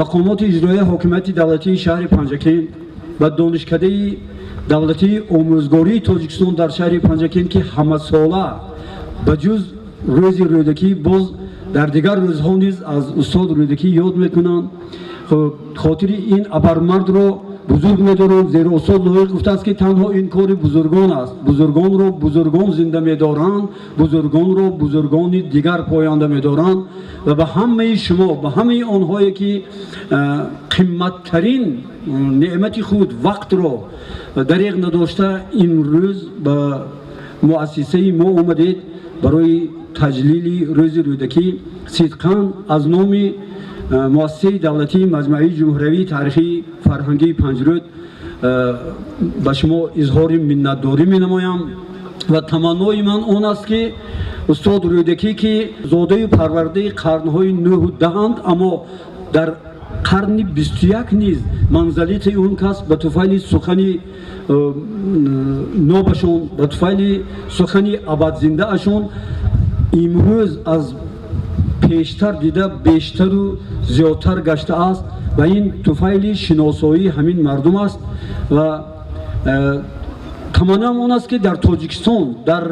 мақомоти иҷроия ҳокимияти давлатии шаҳри Панҷакин ва донишкадаи давлатии омӯзгории тоҷикистон дар шаҳри Панҷакин ки ҳамасола ба ҷуз рӯзи рӯдакӣ боз дар дигар рӯзҳо низ аз устод рӯдакӣ ёд мекунанд. хотири ин абармардро бузург медоранд, зеро устод лоиқ гуфтааст ки танҳо ин кори бузургон аст. бузургонро бузургон зинда медоранд, бузургонро бузургони дигар поянда медоранд. ва ба ҳамаи шумо, ба ҳамаи онҳое ки қимматтарин неъмати худ вақтро дариғ надошта имрӯз ба муассисаи мо омадед барои таҷлили рӯзи рӯдакӣ, сидқан аз номи муассисаи давлатии маҷмӯаи ҷумҳуриявии таърихии фарҳангии панҷруд ба шумо изҳори миннатдорӣ менамоям ва таманнои ман он аст ки устод рӯдакӣ ки зодаю парвардаи қарнҳои 9-10-анд, аммо дар қарни 21 низ манзалити он кас ба туфайли сухани нобашон, ба туфайли сухани абадзиндаашон имрӯз аз пештар дида бештару зиёдтар гаштааст ва ин туфайли шиносоии ҳамин мардум аст. ва таманнам он аст ки дар тоҷикистон, дар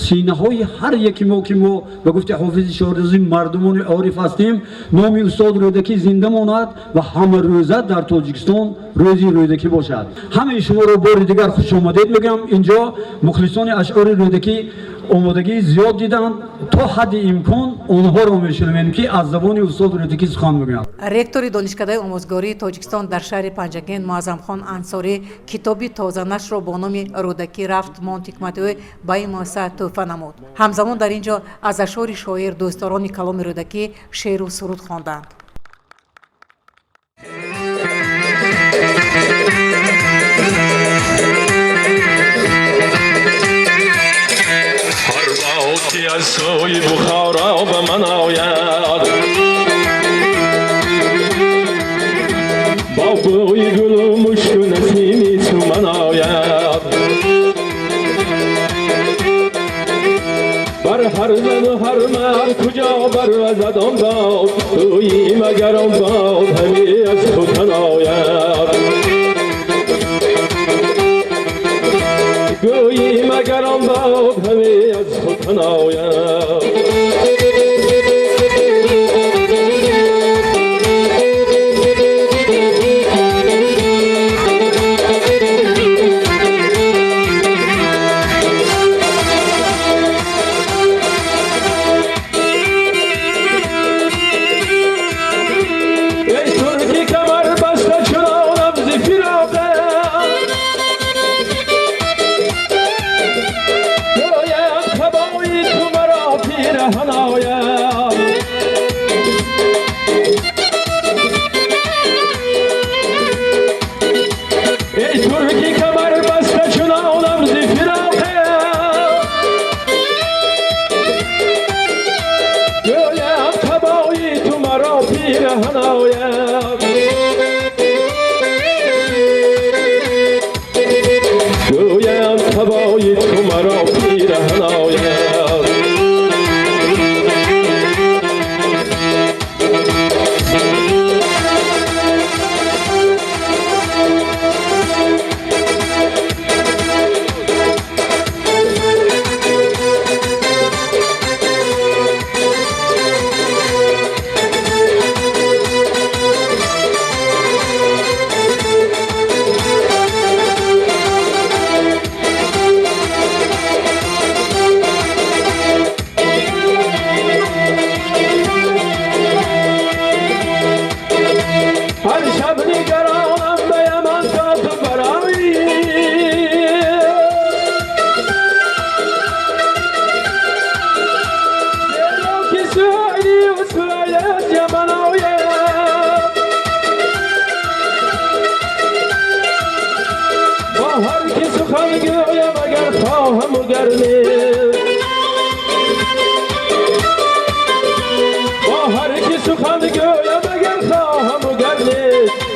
синаҳои ҳар яки мо ки мо ба гуфти ҳофизи шоризӣ мардумони ориф ҳастем, номи устод рӯдакӣ зинда монад ва ҳамарӯза дар тоҷикистон рӯзи рӯдакӣ бошад. ҳамаи шуморо бори дигар хушомадед мегӯям. инҷо мухлисони ашъори рӯдакӣ омодагии зиёд диданд. то ҳадди имкон онҳоро мешунавем ки аз забони устод рӯдакӣ сухан мегӯянд. ректори донишкадаи омӯзгории тоҷикистон дар шаҳри Панҷакин Муаззамхон Ансорӣ китоби тозанашро бо номи рӯдакӣ рафт Монти Ҳикматиёй ба ин муассиса тӯҳфа намуд. ҳамзамон дар ин ҷо аз ашъори шоир дӯстдорони каломи рӯдакӣ шеъру суруд хонданд. از سوی بخارا به من آید با بوی گل و مشک و نسیمی تو من آید هر کجا بروزد آن باد گویی مگر آن باد همی از خود تناید گویی مگر آن باد همی از خود تناید گویم تبایی تو مرا پیرهن آید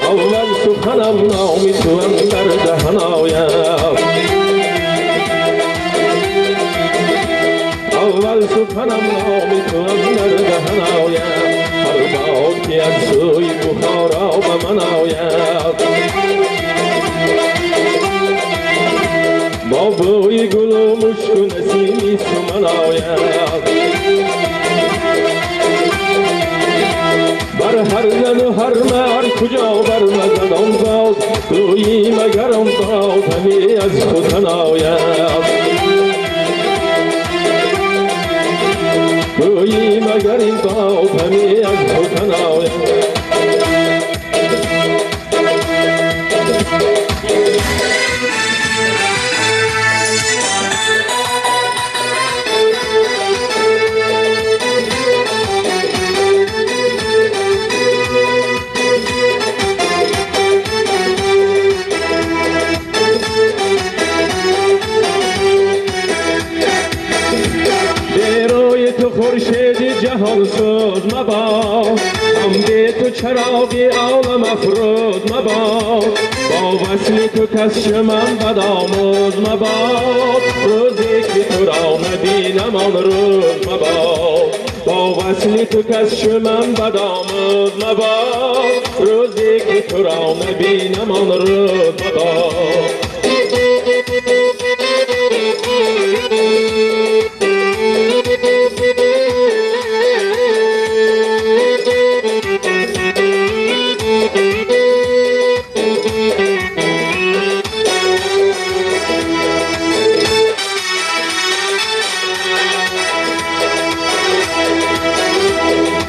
اول سخنم نامی تو اندر دهن آید اول سخنم نامی تو اندر دهن آید هر باد که از سوی بخارا به من آید با بوی گل و مشک و نسیمی سمن آید بر هر زن و هر مرد کجا برمزد آن باد گویی مگر آن باد همی از خود تناید گویی مگر این باد همی از خود تناید خورشید جهان سود مباد حمد تو چراغی عالم افرود مباد با وصل تو کس من بد آموز مباد روزی که تو را نبینم آن روز مباد با وصل تو کس من بد آموز مباد روزی که تو را نبینم آن روز مباد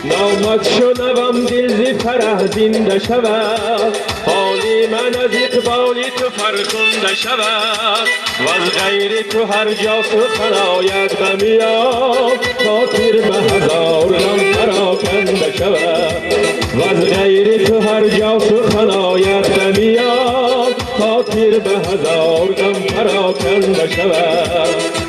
نامت شنوم دل زی فرح زنده شود حالی من از اقبالی تو فرخنده شود و از غیر تو هر جا سخن آید بمیاد خاطر به هزار غم پراکنده شود و از غیر تو هر جا سخن آید بمیاد خاطر به هزار غم پراکنده شود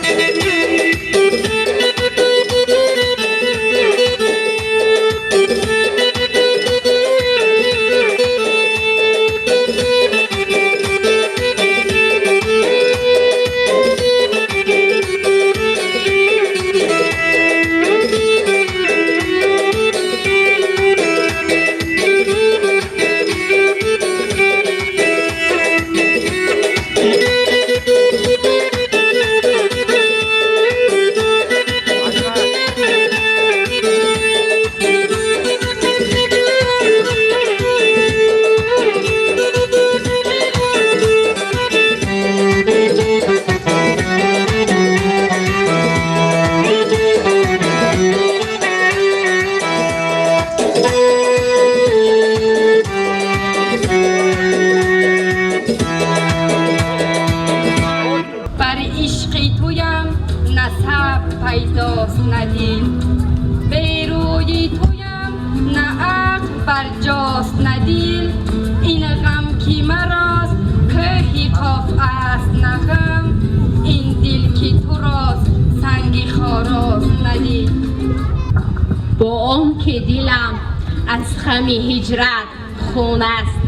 که دلم از خم هجرت خون است.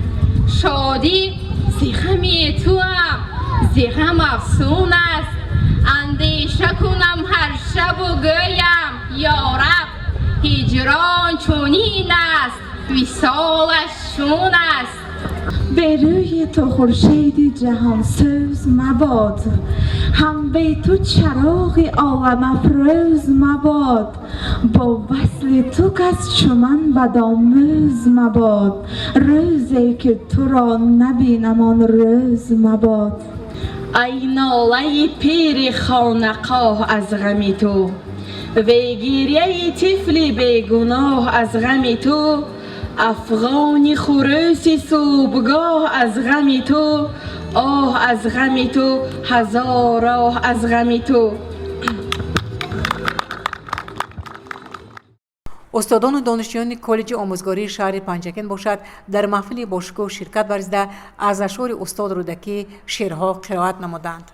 شادی ز غم تو هم ز غم افسون است. اندیشه کنم هر شب و گویم یا رب هجران چنین است وصالش چون است. به روی تو خورشید جهان سوز مباد، هم به تو چراغ عالم افروز مباد. با وصل تو کس چو من بدآموز مباد، روزی که تو را نبینم آن روز مباد. ای ناله پیر خانقاه از غم تو، وی گریه طفل بیگناه از غم تو. افغان خروس صبحگاه از غم تو، آه از غم تو هزار آه از غم تو. استادان و دانشجویان کالج آموزگاری شهر پنجکن باشد در محفل باشکوه شرکت ورزیده از اشعار استاد رودکی شعرها قرائت نمودند.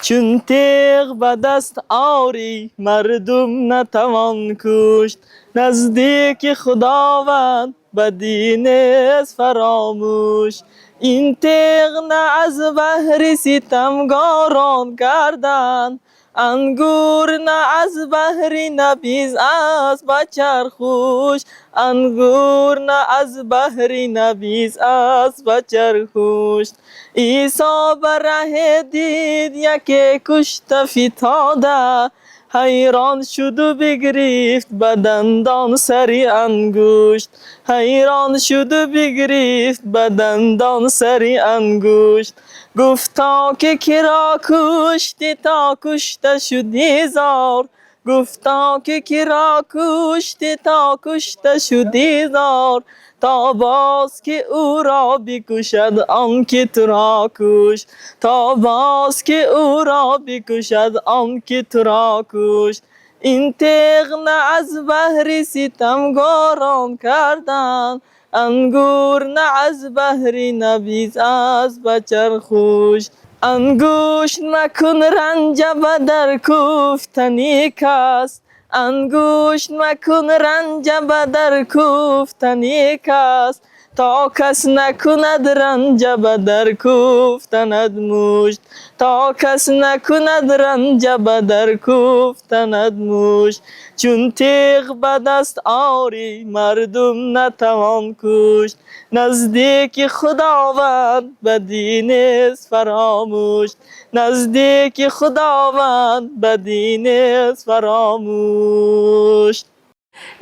چون تیغ به دست آری مردم نتوان کشت، نزدیک خداوند بدی نیست فراموش. این تیغ نه از بهر ستمگاران کردند، انگور نه از بهر نبیذ است به چرخوش. انگور نه از بهر نبیذ است به چرخوش. عیسی به ره دید یکی کشته فتاده، حیران شد و بگرفت به دندان سری انگشت. حیران شد و بگرفت به دندان سری انگشت. گفتا که کرا کشتی تا کشته شدی زار، گفتا که کرا کشتی تا کشته شدی زار. تا باز که او را بکشد آن که تو را کشت، تا باز که او را بکشد آن که تو را کشت. این تیغ نه از بهر ستمگاران کردند، انگور نه از بهر نبیذ است به چرخوش. انگوش مکن رنج به در کوفتنی کس، انگوش مکن رنج به در کوفتنی کس. تا کس نکند رنج به در کوفتند مشت، تا کس نکند رنج به در کوفتند مشت. چون تیغ به دست آری مردم نتوان کشت، نزدیک خداوند بدی نیست فراموش. نزدیک خداوند بدی نیست فراموش.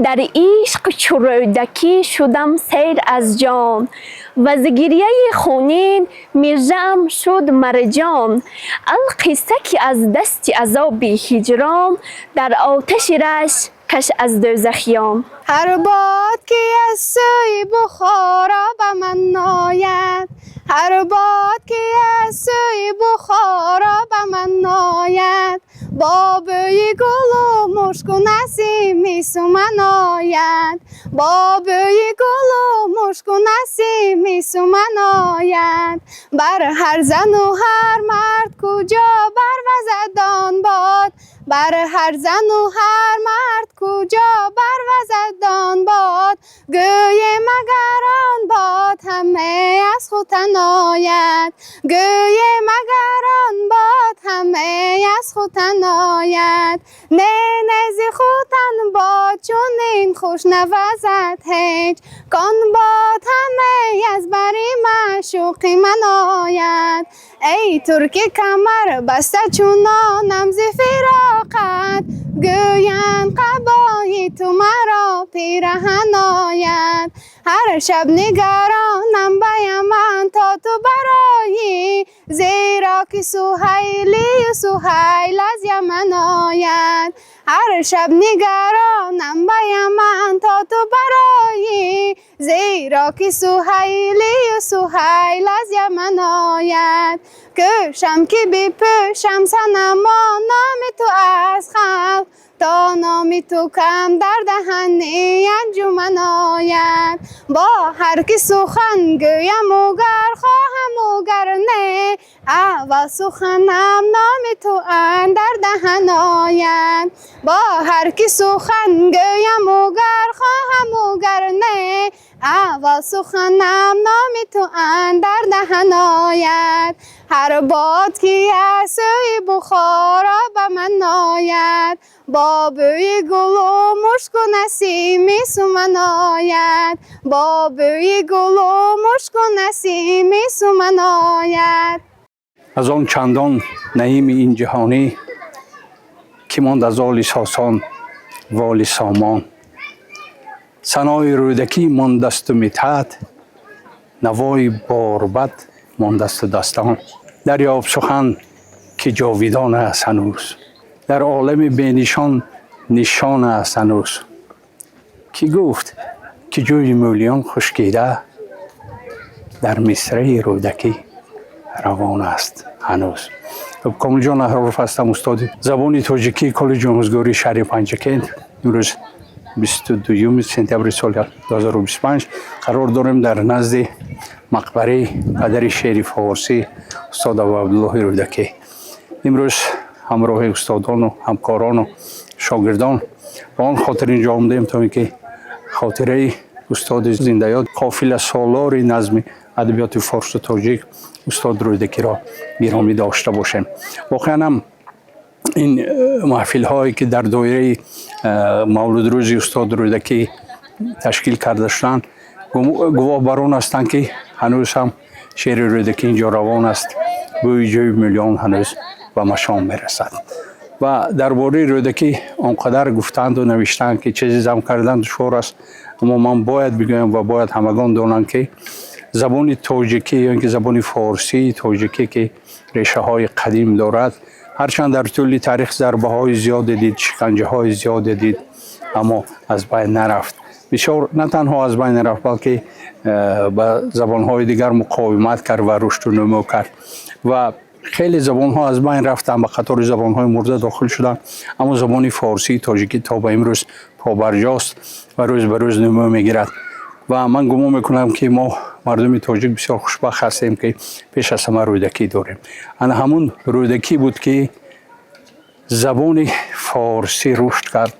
در عشق چو رودکی شدم سیر از جان، و ز گریه خونین میرزم شد مرجان. القصه که از دست عذاب هجران، در آتش رش کش از دوزخیان. هر باد که از سوی بخارا به من ناید، هر باد که از سوی بخارا به من ناید. با بوی گل و مشک و نسیم سومن آید، با بوی گل و مشک و نسیم سومن آید. بر هر زن و هر مرد کجا بروزد آن باد، بر هر زن و هر مرد کجا بروزد آن باد. گویم اگر آن باد همه از خود تن آید، گویم اگر آن باد همه از خود تن آید. نه نه ز خود تن باد چون این خوش نوزد هیچ، کان باد همه از بری معشوقی من آید. ای ترک کمر بسته چونانم ز فراقت، گویند قبای تو مرا پیرهن آید. هر شب نگرانم به یمن تا تو برایی، زیرا که سهیلی و سهیل از یمن آید. هر شب نگرانم به یمن تا تو برایی، زیرا که سهیلی و سهیل از یمن آید. کشم که بپوشم صنما نام تو از خلق، تا نام تو کم در دهن انجمن آید. با هر که سخن گویم و گر خواهم و گر نه، اول سخنم نام تو اندر دهن آید با هر کی سخن گویم و گر خواهم و گر نه اول سخنم نام تو اندر دهن آید هر باد که از سوی بخارا به من آید با بوی گل و مشک و نسیمی سمن آید با بوی گل و مشک و نسیمی سمن آید. از آن چندان نعیم این جهانی که ماند از آل ساسان و آل سامان ثنای رودکی ماندست و مدحت نوای باربد ماندست دستان دریاب سخن که جاویدان است هنوز در عالم بینشان نشان است هنوز کی گفت که جوی مولیان خشکیده در مصرع رودکی روان است هنوز. کامل جان احراف هستم، استاد زبان تاجیکی کالج آموزگاری شهر پنجکند. امروز 22 سپتامبر سال 2025 قرار داریم در نزد مقبره پدر شعر فارسی استاد عبدالله رودکی. امروز همراه استادان و همکاران و شاگردان با آن خاطر اینجا آمدیم تا اینکه خاطره استاد زنده یاد قافل سالار نظم ادبیات فارسی و تاجیک استاد رودکی را گرامی داشته باشیم. واقعا هم این محفل هایی که در دایره مولد روز استاد رودکی تشکیل کرده شدند گواه بر آن هستند که هنوز هم شعر رودکی اینجا روان است، بوی جوی میلیون هنوز به مشام میرسد. و درباره رودکی آنقدر گفتند و نوشتند که چیزی جمع کردن دشوار است، اما من باید بگویم و باید همگان دانند که زبان تاجیکی یا اینکه زبان فارسی تاجیکی که ریشه های قدیم دارد، هرچند در طول تاریخ ضربه های زیاد دید، شکنجه های زیاد دید، اما از بین نرفت. بسیار نه تنها از بین نرفت بلکه به زبان های دیگر مقاومت کرد و رشد و نمو کرد و خیلی زبان ها از بین رفتن، به قطار زبان های مرده داخل شدن، اما زبان فارسی تاجیکی تا به امروز پابرجاست و روز به روز نمو میگیرد. و من گمان میکنم که ما مردم تاجیک بسیار خوشبخت هستیم که پیش از همه رودکی داریم. انا همون رودکی بود که زبان فارسی رشد کرد.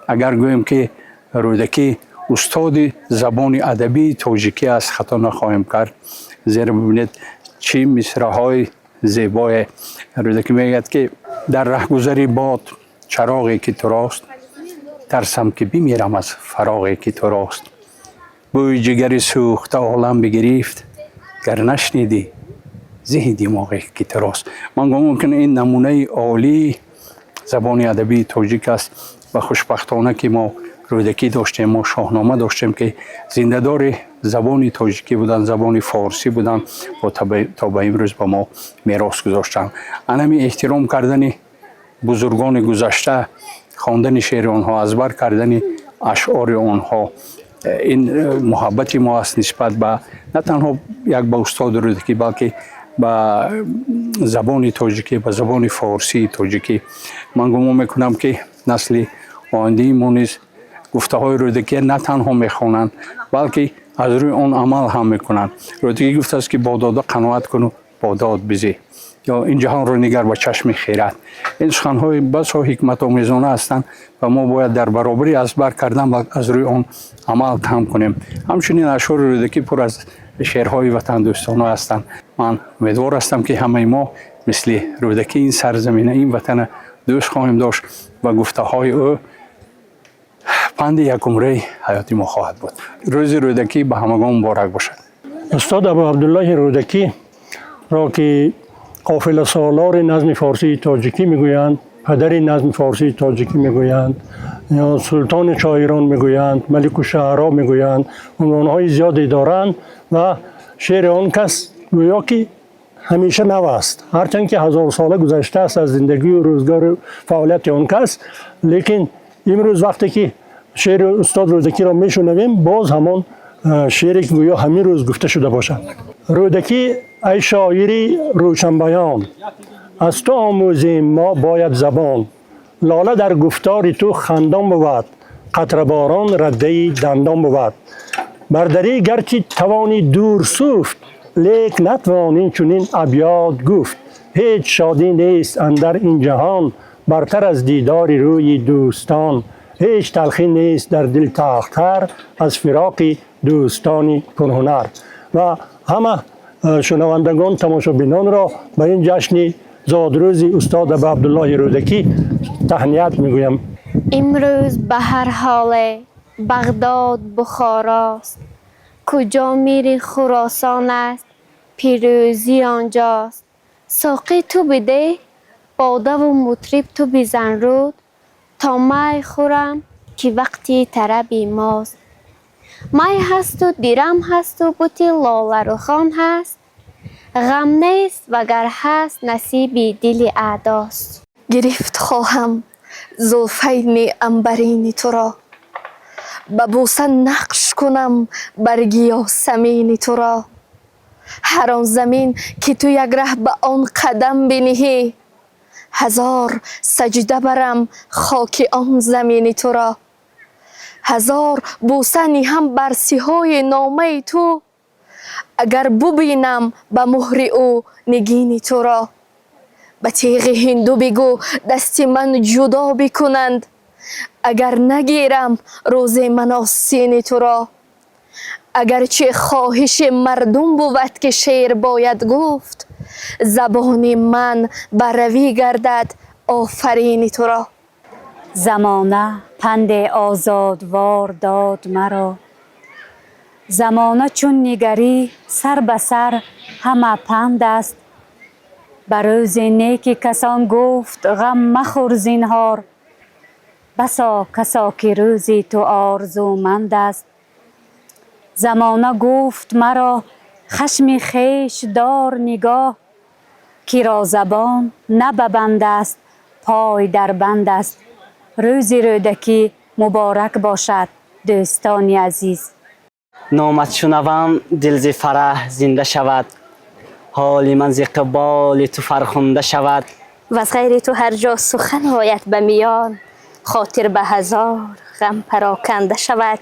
اگر گویم که رودکی استاد زبان ادبی تاجیکی است خطا نخواهیم کرد، زیرا ببینید چه مصرع‌های زیبای رودکی میگوید که در رهگذری باد چراغی که تو راست، ترسم که بمیرم از فراغی که تو راست. بوی جگر سوخته عالم بگرفت، گر نشنیدی زهی دماغی که تو راست. من گمان میکنم این نمونه عالی زبان ادبی تاجیک است و خوشبختانه که ما رودکی داشتیم، ما شاهنامه داشتیم که زنده‌دار زبان تاجیکی بودن، زبان فارسی بودن و تا به امروز به ما میراث گذاشتن. انمی احترام کردن بزرگان گذشته، خواندن شعر آنها، ازبر کردن اشعار آنها، این محبت ما است نسبت به نه تنها یک به استاد رودکی بلکه به زبان تاجیکی، به زبان فارسی تاجیکی. من گمان میکنم که نسل آینده ما نیز گفته های رودکی نه تنها میخوانند بلکه از روی آن عمل هم میکنند. رودکی گفته است که با داده قناعت کن و با داد بزی، یا این جهان رو نگر با چشم خیرت. این سخن‌های بسا حکمت آمیزانه هستند و ما باید در برابری ازبر کردن از روی آن عمل هم کنیم. همچنین اشعار رودکی پر از شعرهای وطن دوستانه هستند. من امیدوار هستم که همه ما مثل رودکی این سرزمین، این وطن دوست خواهیم داشت و گفته های او پند یک عمره حیاتی ما خواهد بود. روز رودکی به همگان مبارک باشد. استاد ابو عبدالله رودکی را که قافل سالار نظم فارسی تاجیکی میگویند، پدر نظم فارسی تاجیکی میگویند، یا سلطان شاعران میگویند، ملک الشعرا میگویند، عنوانهای زیادی دارند و شعر آن کس گویا که همیشه نو است، هرچند که هزار ساله گذشته است از زندگی و روزگار و فعالیت آن کس، لیکن امروز وقتی که شعر استاد رودکی را میشنویم باز همان شعری که گویا همین روز گفته شده باشد. رودکی: ای شاعری روشن بیان، از تو آموزیم ما باید زبان. لاله در گفتار تو خندان بود، قطره باران رده دندان بود. بردری گرچه توانی دور سوفت، لیک نتوانی چنین ابیات گفت. هیچ شادی نیست اندر این جهان برتر از دیدار روی دوستان. هیچ تلخی نیست در دل تاختر از فراق دوستان پرهنر. و همه شنوندگان تماشابینان را به این جشن زادروز استاد ابا عبدالله رودکی تهنیت میگویم. امروز به هر حال بغداد بخاراست، کجا میری خراسان است، پیروزی آنجاست. ساقی تو بده، باده و مطرب تو بزن رود، تا می خورم که وقتی طرب ماست. می هست و دیرم هست و بوتی لاله رخان هست، غم نیست وگر هست نصیب دل اعداست. گرفت خواهم زلفین عنبرین تو را، به بوسه نقش کنم برگ یاسمین تو را. هر آن زمین که تو یک ره به آن قدم بنهی، هزار سجده برم خاک آن زمین تو را. هزار بوسه نهم بر سیهای نامه تو، اگر ببینم به مهر او نگین تو را. به تیغ هندو بگو دست من جدا بکنند، اگر نگیرم روز من آستین تو را. اگرچه خواهش مردم بود که شعر باید گفت، زبان من بروی گردد آفرین تو را. زمانه پند آزادوار داد مرا، زمانه چون نگری سر به سر همه پند است. بر روز نیک کسان گفت غم مخور زینهار، بسا کسا که روزی تو آرزومند است. زمانه گفت مرا خشم خویش دار نگاه، که را زبان نه به بند است پای در بند است. روز رودکی مبارک باشد دوستان عزیز. نامت شنوم دل ز فرح زنده شود، حال من ز قبال تو فرخنده شود. و از غیر تو هر جا سخن آید به میان، خاطر به هزار غم پراکنده شود.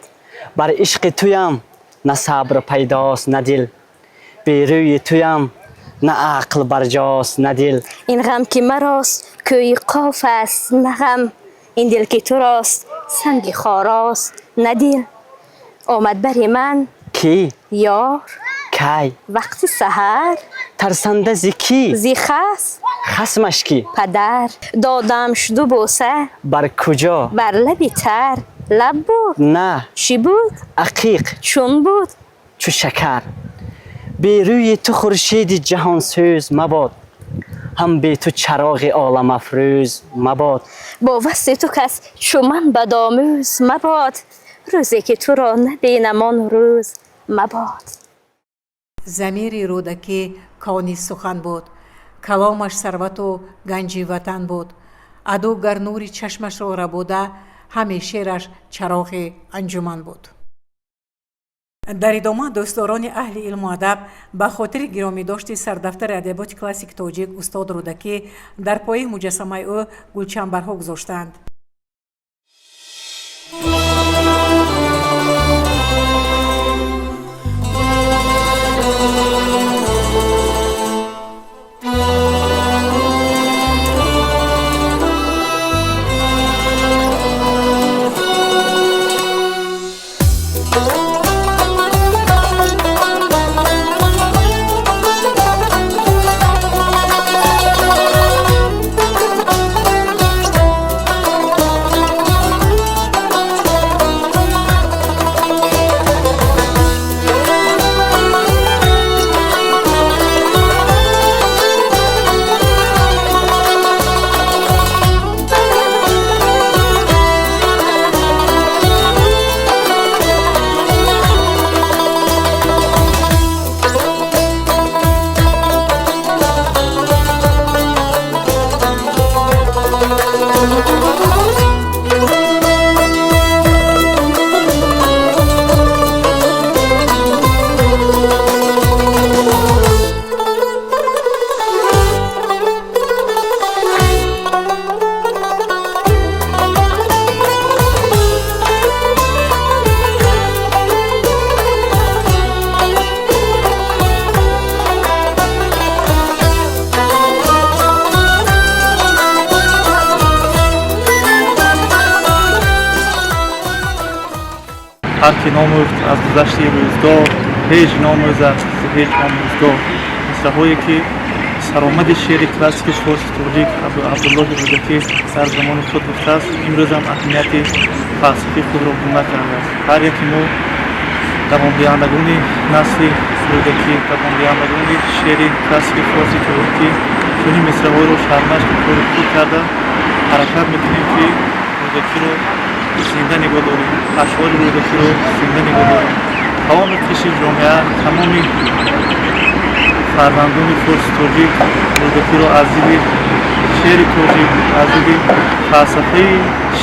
بر عشق تویم نه صبر پیداست نه دل، بی روی تویم نه عقل برجاست نه دل. این غم که مراست کوی قاف است نه غم، این دل که تو راست سنگ خاراست نه دل. آمد بر من کی یار کی وقتی سحر، ترسنده زی کی زی خس خسمش کی پدر. دادم شدو بوسه بر کجا بر لبی تر، لب بود نه چی بود عقیق چون بود چو شکر. بی روی تو خورشید جهان سوز مباد، هم بی تو چراغ عالم افروز مباد. با وصل تو کس چو من بدآموز مباد، روزی که تو را نبینم آن روز مباد. زمیر رودکی کانی سخن بود، کلامش ثروت و گنج وطن بود. عدو گر نوری چشمش را ربوده، همه شعرش چراغ انجمن بود. در ادامه دوستداران اهل علم و ادب به خاطر گرامی داشت سردفتر ادبیات کلاسیک تاجیک استاد رودکی در پای مجسمه او گلچنبرها گذاشتند. که ناموخت از گذشته روزگار هیچ ناموزد هیچ آموزگار مصرهایی که سرآمد شعر کلاسیک فارسی ترجیک عبدالله رودکی در زمان خود گفته است امروز هم اهمیت فلسفی خود را گم نکرده است. هر یکی ما دوامدهندگان نسل رودکی دوامدهندگان شعر کلاسیک فارسی ترجیکی چنین مصره‌های را شرمش خود کرده حرکت میکنیم که رودکی را زنده نگاه داریم، اشعار رودکی را زنده نگاه داریم. تمام قشر جامعه تمام فرزندان فارسی ترجیک رودکی را از دید شعر ترجیک از دید فلسفه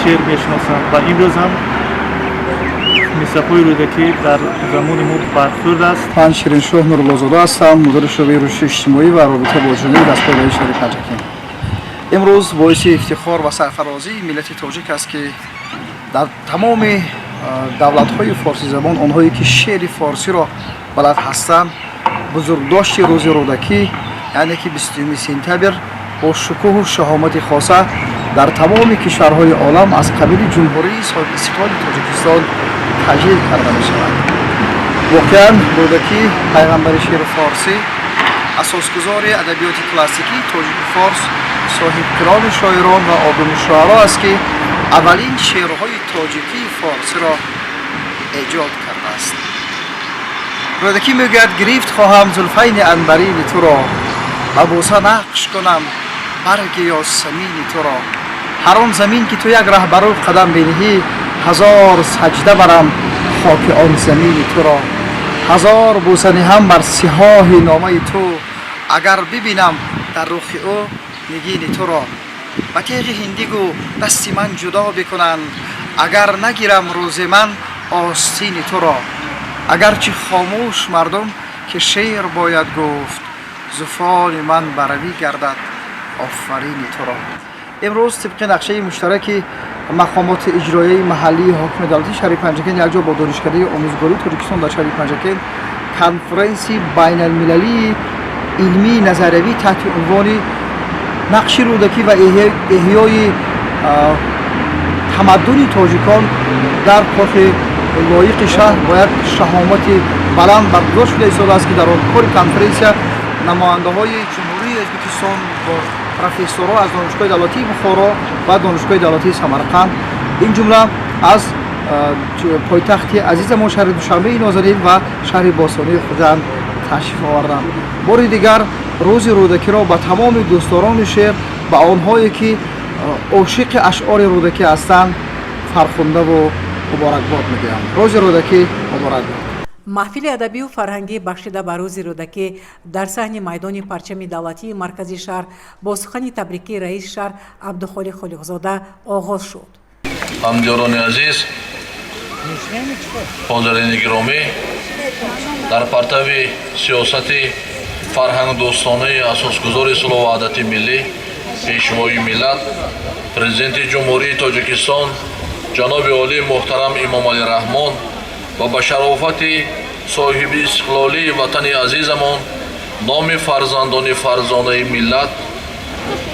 شعر میشناسند و امروز هم مصره‌های رودکی در زمان ما برخورد است. من شیرینشاه نورالله‌زاده هستم، مدیر شعبه رشد اجتماعی و رابطه با جامعه دستگاه شهر پنجکین. امروز باعث افتخار و سرفرازی ملت تاجیک است که در تمام دولت‌های فارسی زبان آنهایی که شعر فارسی را بلد هستند بزرگداشت روز رودکی یعنی که 20 سپتامبر با شکوه و شهامت خاصه در تمام کشورهای عالم از قبیل جمهوری صاحب استقلال تاجیکستان تجلیل کرده می شود. واقعا رودکی پیغمبر شعر فارسی، اساسگزار ادبیات کلاسیکی تاجیک فارس، صاحب کرام شاعران و آبرو شعرا است که اولین شعرهای تاجیکی فارسی را ایجاد کرده است. رودکی میگوید گرفت خواهم زلفین عنبرین تو را و بوسه نقش کنم برگ یاسمین تو را. هر آن زمین که تو یک ره بر او قدم بنهی هزار سجده برم خاک آن زمین تو را. هزار بوسه نهم بر سیاه نامه تو اگر ببینم در رخ او نگین تو را. و تیغ هندی گو دست من جدا بکنند اگر نگیرم روز من آستین تو را. اگرچه خاموش مردم که شعر باید گفت زفان من بروی گردد آفرین تو را. امروز طبق نقشه مشترک مقامات اجرایی محلی حاکم دولتی شهر پنجکین یکجا با دانشکده آموزگاری تاجیکستان در شهر پنجکین کنفرانسی بین المللی علمی نظریوی تحت عنوان نقش رودکی و احیای تمدن تاجیکان در کاخ لایق شهر باید شهامت بلند برگزار شده ایستاده است که در آن کار کنفرانس نماینده های جمهوری ازبکستان با پروفسورها از دانشگاه دولتی بخارا و دانشگاه دولتی سمرقند این جمله از پایتخت عزیز ما شهر دوشنبه نازنین و شهر باستانی خوزند تشریف آوردند. بار دیگر روز رودکی را به تمام دوستداران شعر و آنهایی که عاشق اشعار رودکی هستند فرخنده و مبارکباد میگویم. روز رودکی مبارک باد. محفل ادبی و فرهنگی بخشیده به روز رودکی در صحن میدان پرچم دولتی مرکزی شهر با سخن تبریکی رئیس شهر عبدالخالق خالقزاده آغاز شد. همدیاران عزیز، حاضرین گرامی، در پرتو سیاست فرهنگ دوستانه اساسگزار صلح و وحدت ملی پیشوای ملت پرزیدنت جمهوری تاجیکستان جناب عالی محترم امام علی رحمان و به شرافت صاحب استقلالی وطن عزیزمان نام فرزندان فرزانه ملت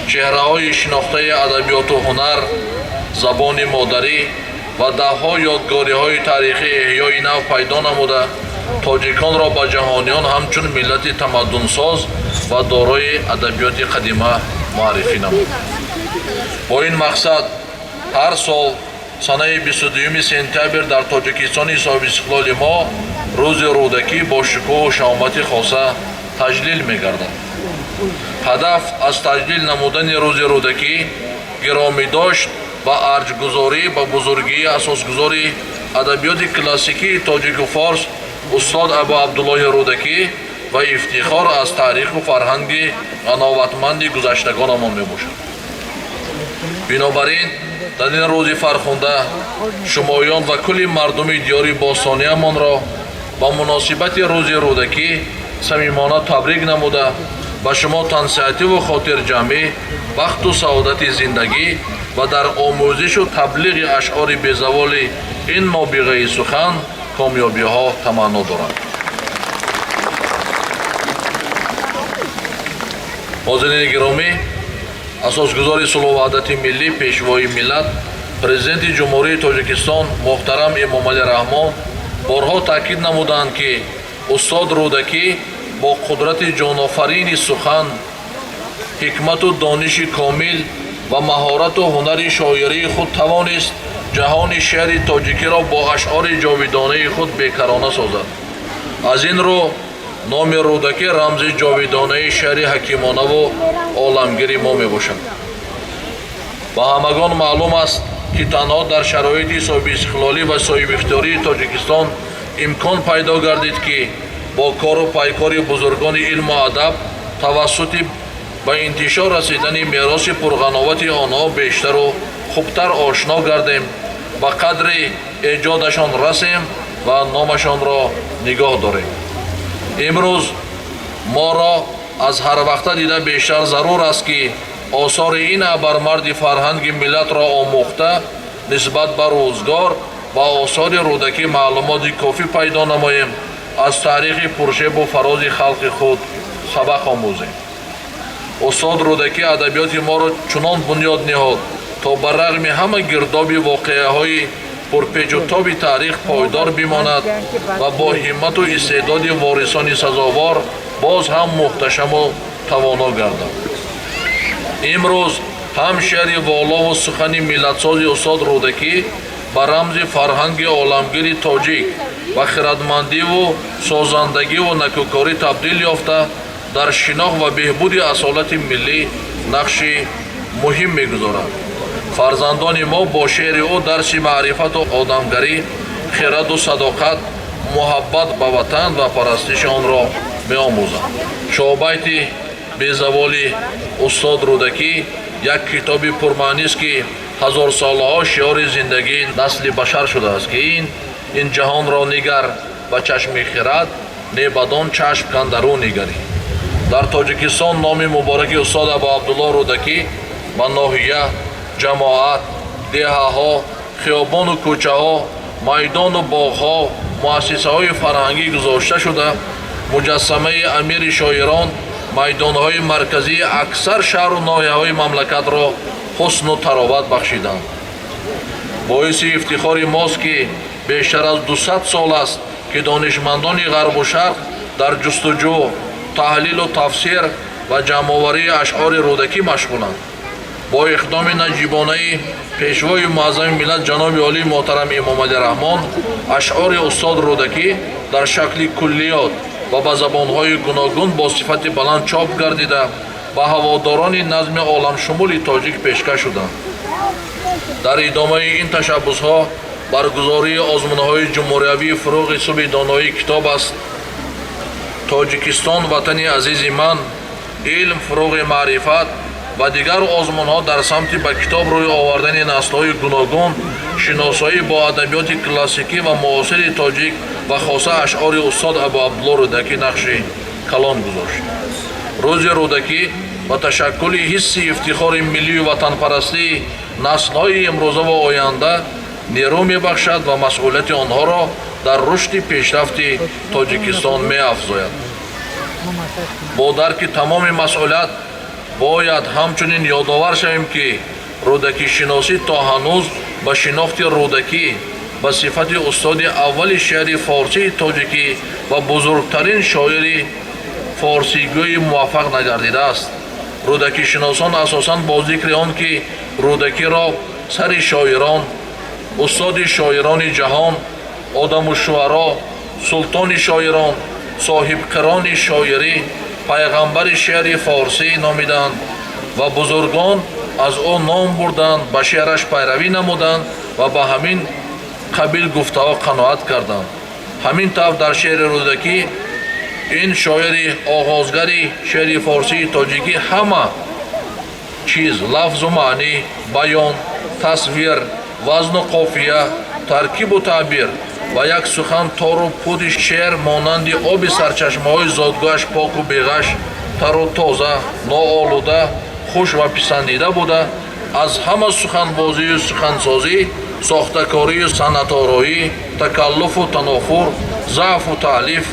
چهره‌های شناخته ادبیات و هنر زبان مادری و ده‌ها یادگاری‌های تاریخی احیای نو پیدا نموده تاجیکان را به جهانیان همچون ملت تمدن‌ساز و دارای ادبیات قدیمه معرفی نمود. با این مقصد هر سال سنه 22 سپتامبر در تاجیکستان صاحب استقلال ما روز رودکی با شکوه و شهامت خاصه تجلیل می‌گردد. هدف از تجلیل نمودن روز رودکی گرامی داشت و ارجگذاری به بزرگی اساسگزار ادبیات کلاسیکی تاجیک و فارس استاد ابا عبدالله رودکی و افتخار از تاریخ و فرهنگ قناوتمند گذشتگانمان میباشد. بنابراین در این روز فرخنده شمایان و کل مردم دیار باستانیمان را با مناسبت روز رودکی صمیمانه تبریک نموده به شما تنصیحاتی و خاطر جمعی بخت و سعادت زندگی و در آموزش و تبلیغ اشعار بی‌زوال این نابغه سخن کامیابی ها تمنا دارند. حاضرین گرامی، اساسگزار صلح و وحدت ملی پیشوای ملت پرزیدنت جمهوری تاجیکستان محترم امام علی رحمان борҳо таъкид намуданд ки устод рӯдакӣ бо қудрати ҷонофарини сухан, ҳикмату дониши комил ва маҳорату ҳунари шоирии худ тавонист ҷаҳони шеъри тоҷикиро бо ашъори ҷовидонаи худ бекарона созад. аз ин рӯ номи рӯдакӣ рамзи ҷовидонаи шеъри ҳакимонаву оламгири мо мебошад. ба ҳамагон маълум аст ки танҳо дар шароити соҳибистиқлолӣ ва соҳибихтиёрии тоҷикистон имкон пайдо гардид ки бо кору пайкори бузургони илму адаб тавассути ба интишор расидани мероси пурғановати онҳо бештару хубтар ошно гардем, ба қадри эҷодашон расем ва номашонро нигоҳ дорем. имрӯз моро аз ҳарвақта дида бештар зарур аст ки осори ин абармарди фарҳанги миллатро омӯхта нисбат ба рӯзгор ва осори рӯдакӣ маълумоти кофӣ пайдо намоем, аз таърихи пуршебу фарози халқи худ сабақ омӯзем. устод рӯдакӣ адабиёти моро чунон бунёд ниҳод то ба рағми ҳама гирдоби воқеаҳои пурпечутоби таърих пойдор бимонад ва бо ҳиммату истеъдоди ворисони сазовор боз ҳам муҳташаму тавоно гардад. имрӯз ҳам шеъри волову сухани миллатсози устод рӯдакӣ ба рамзи фарҳанги оламгири тоҷик ва хиратмандиву созандагиву накӯкорӣ табдил ёфта дар шинох ва беҳбуди асолати миллӣ нақши муҳим мегузорад. фарзандони мо бо шеъри ӯ дарси маърифату одамгарӣ, хираду садоқат, муҳаббат ба ватан ва парастиши онро меомӯзанд. шоҳбайти безаволи устод рӯдакӣ як китоби пурмаънист ки ҳазорсолаҳо шиёри зиндагии насли башар шудааст ки ин ҷаҳонро нигар ба чашми хирад, не бадон чашм кандарӯ нигарӣ. дар тоҷикистон номи мубораки устод абу абдулло рӯдакӣ ба ноҳия, ҷамоат, деҳаҳо, хиёбону кӯчаҳо, майдону боғҳо, муассисаҳои фарҳангӣ гузошта шуда, муҷассамаи амири шоирон, майдонҳои марказии аксар шаҳру ноҳияҳои мамлакатро ҳусну тароват бахшиданд. боиси ифтихори мост ки бештар аз 200 сол аст ки донишмандони ғарбу шарқ дар ҷустуҷӯ, таҳлилу тафсир ва ҷамъоварии ашъори рӯдакӣ машғуланд. бо иқдоми наҷибонаи пешвои муаззами миллат ҷаноби олии моҳтарам имомалӣ раҳмон, ашъори устод рӯдакӣ дар шакли куллиёт ва ба забонҳои гуногун бо сифати баланд чоп гардида ба ҳаводорони назми оламшумули тоҷик пешкаш шуданд. дар идомаи ин ташаббусҳо баргузории озмунаҳои ҷумҳуриявии фурӯғи субҳи доноӣ китоб аст. тоҷикистон ватани азизи ман, илм фурӯғи маърифат ва дигар озмунҳо дар самти ба китоб рӯй овардани наслҳои гуногун, шиносоӣ бо адабиёти классикӣ ва муосири тоҷик ва хоса ашъори устод абу абдулло рӯдакӣ нақши калон гузошт. рӯзи рӯдакӣ ба ташаккули ҳисси ифтихори миллию ватанпарастии наслҳои имрӯзаву оянда нерӯ мебахшад ва масъулияти онҳоро дар рушди пешрафти тоҷикистон меафзояд. бо дарки тамоми масъулият бояд ҳамчунин ёдовар шавем ки рӯдакишиносӣ то ҳанӯз ба шинохти рӯдакӣ ба сифати устоди аввали шеъри форсии тоҷикӣ ва бузургтарин шоири форсигӯи муваффақ нагардидааст. рӯдакишиносон асосан бо зикри он ки рӯдакиро сари шоирон, устоди шоирони ҷаҳон, одаму шуъаро, султони шоирон, соҳибқирони шоирӣ, пайғамбари шеъри форсӣ номиданд ва бузургон аз ӯ ном бурданд, ба шеъраш пайравӣ намуданд ва ба ҳамин қабил гуфтаҳо қаноат карданд. ҳамин тавр дар шеъри рӯдакӣ ин шоири оғозгари шеъри форсии тоҷикӣ ҳама чиз лафзу маънӣ, баён, тасвир, вазну қофия, таркибу таъбир ва як сухан тору пуди шеър монанди оби сарчашмаҳои зодгоҳаш поку беғаш, тару тоза, ноолуда, хуш ва писандида буда, аз ҳама суханбозию сухансозӣ, сохтакорию санъатороӣ, такаллуфу танофур, заъфу таълиф,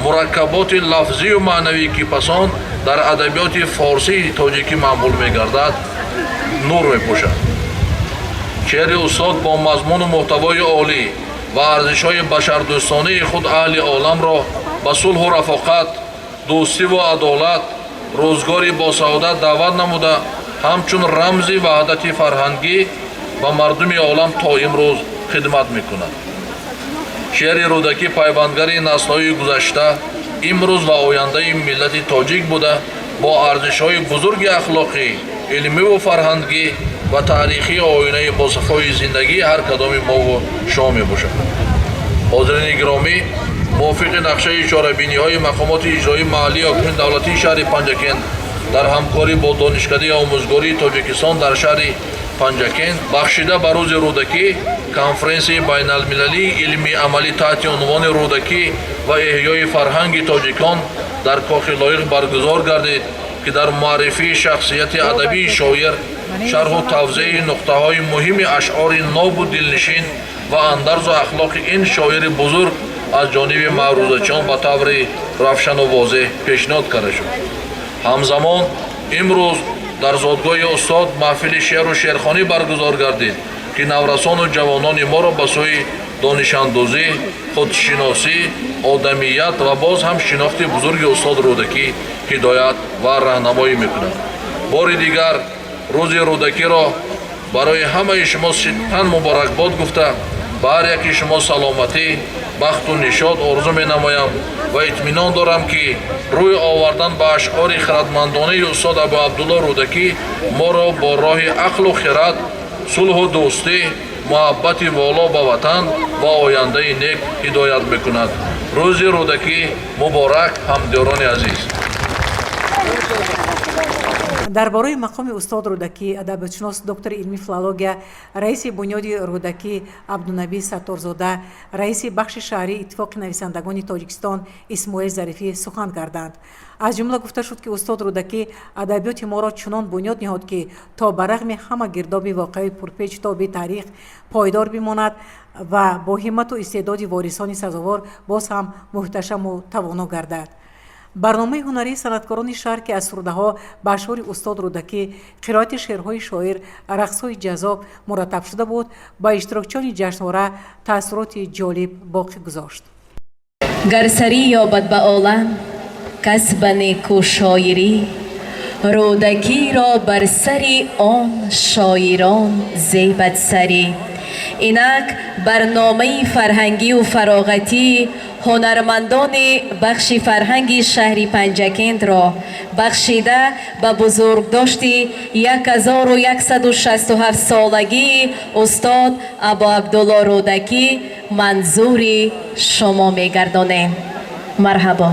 мураккаботи лафзию маънавӣ ки пасон дар адабиёти форсии тоҷикӣ маъмул мегардад, нур мепӯшад. шеъри устод бо мазмуну муҳтавои олӣ و ارزش‌های بشردوستانه خود اهل عالم را به صلح و رفاقت، دوستی و عدالت، روزگاری با سعادت دعوت نموده همچون رمز وحدت فرهنگی به مردم عالم تا امروز خدمت می‌کند. شعر رودکی پیوندگری نسل‌های گذشته، امروز و آینده ملت تاجیک بوده با ارزش‌های بزرگ اخلاقی، علمی و فرهنگی و تاریخی آینه با صفای زندگی هر کدام ما و شما میباشد. حاضرین گرامی، موافق نقشه اشاره‌بینی‌های مقامات اجرایی محلی حاکم دولتی شهر پنجکند در همکاری با دانشکده آموزگاری تاجیکستان در شهر پنجکند بخشیده به روز رودکی کنفرانسی بین المللی علمی عملی تحت عنوان رودکی و احیای فرهنگ تاجیکان در کاخ لایق برگزار گردید که در معرفی شخصیت ادبی شاعر، شرح و توضیح نقطه‌های مهم اشعار ناب و دلنشین و اندرز و اخلاق این شاعر بزرگ از جانب معروضه‌چیان به طور روشن و واضح پیشنهاد کرده شد. همزمان امروز در زادگاه استاد محفل شعر و شعرخوانی برگزار گردید که نورسان و جوانان ما را به سوی دانش‌اندوزی، خودشناسی، آدمیت و باز هم شناخت بزرگ استاد رودکی هدایت و راهنمایی می‌کند. بار دیگر روز رودکی را برای همه شما صدقاً مبارکباد گفته به هر یک شما سلامتی، بخت و نشاط آرزو می‌نمایم و اطمینان دارم که روی آوردن به اشعار خردمندانه استاد ابو عبدالله رودکی ما را با راه عقل و خرد، صلح و دوستی، محبت والا به وطن و آینده نیک هدایت می‌کند. روز رودکی مبارک همدیران عزیز. درباره مقام استاد رودکی، ادبیاتشناس دکتر علمی فیلولوژی، رئیس بنیاد رودکی عبدالنبی ستارزاده، رئیس بخش شهری اتفاق نویسندگان تاجیکستان اسماعیل ظریفی سخن گردند. از جمله گفته شد که استاد رودکی ادبیات ما را چنان بنیاد نهاد که تا برغم همه گرداب واقعی پرپیچ تا به تاریخ پایدار بماند و با همت و استعداد وارثان سزاوار باز هم محتشم و توانا گردد. برنامه هنری صنعتکاران شهر که از سروده‌ها به اشعار استاد رودکی، قرائت شعرهای شاعر، رقص‌های جذاب مرتب شده بود، با اشتراکچیان جشنواره تأثیرات جالب باقی گذاشت. گر سری یابد به عالم کس به نیکو شاعری، رودکی را بر سری آن شاعران زیبد سری. اینک برنامه فرهنگی و فراغتی هنرمندان بخش فرهنگی شهری پنجکند را بخشیده به بزرگداشت 1167 سالگی استاد ابو عبدالله رودکی منظور شما می‌گردانیم. مرحبا.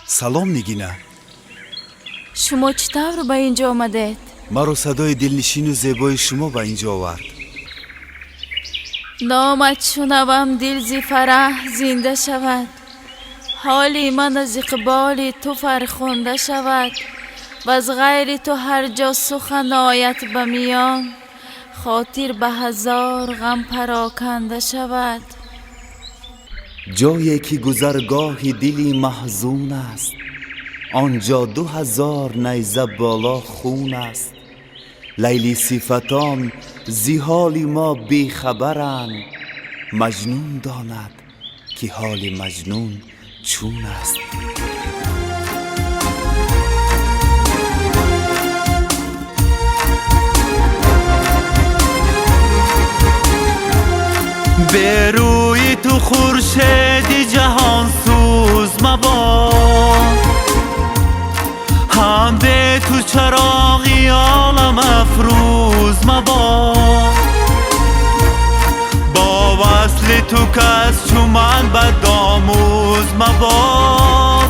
سلام نگینا. شما چطور به اینجا آمدید؟ مرا صدای دلنشین و زیبای شما به اینجا آورد. نامت شنوم دل ز فرح زنده شود، حالی من از اقبال تو فرخنده شود، و از غیر تو هر جا سخن آید به میان، خاطر به هزار غم پراکنده شود. جایی که گذرگاه دلی محزون است، آنجا 2000 نیزه بالا خون است. لیلی صفتان زی حال ما بیخبرند. مجنون داند که حال مجنون چون است. به روی تو خورشید جهان سوز مباد، هم به تو چراغی عالم افروز مباد. با وصل تو کس چو من بد آموز مباد.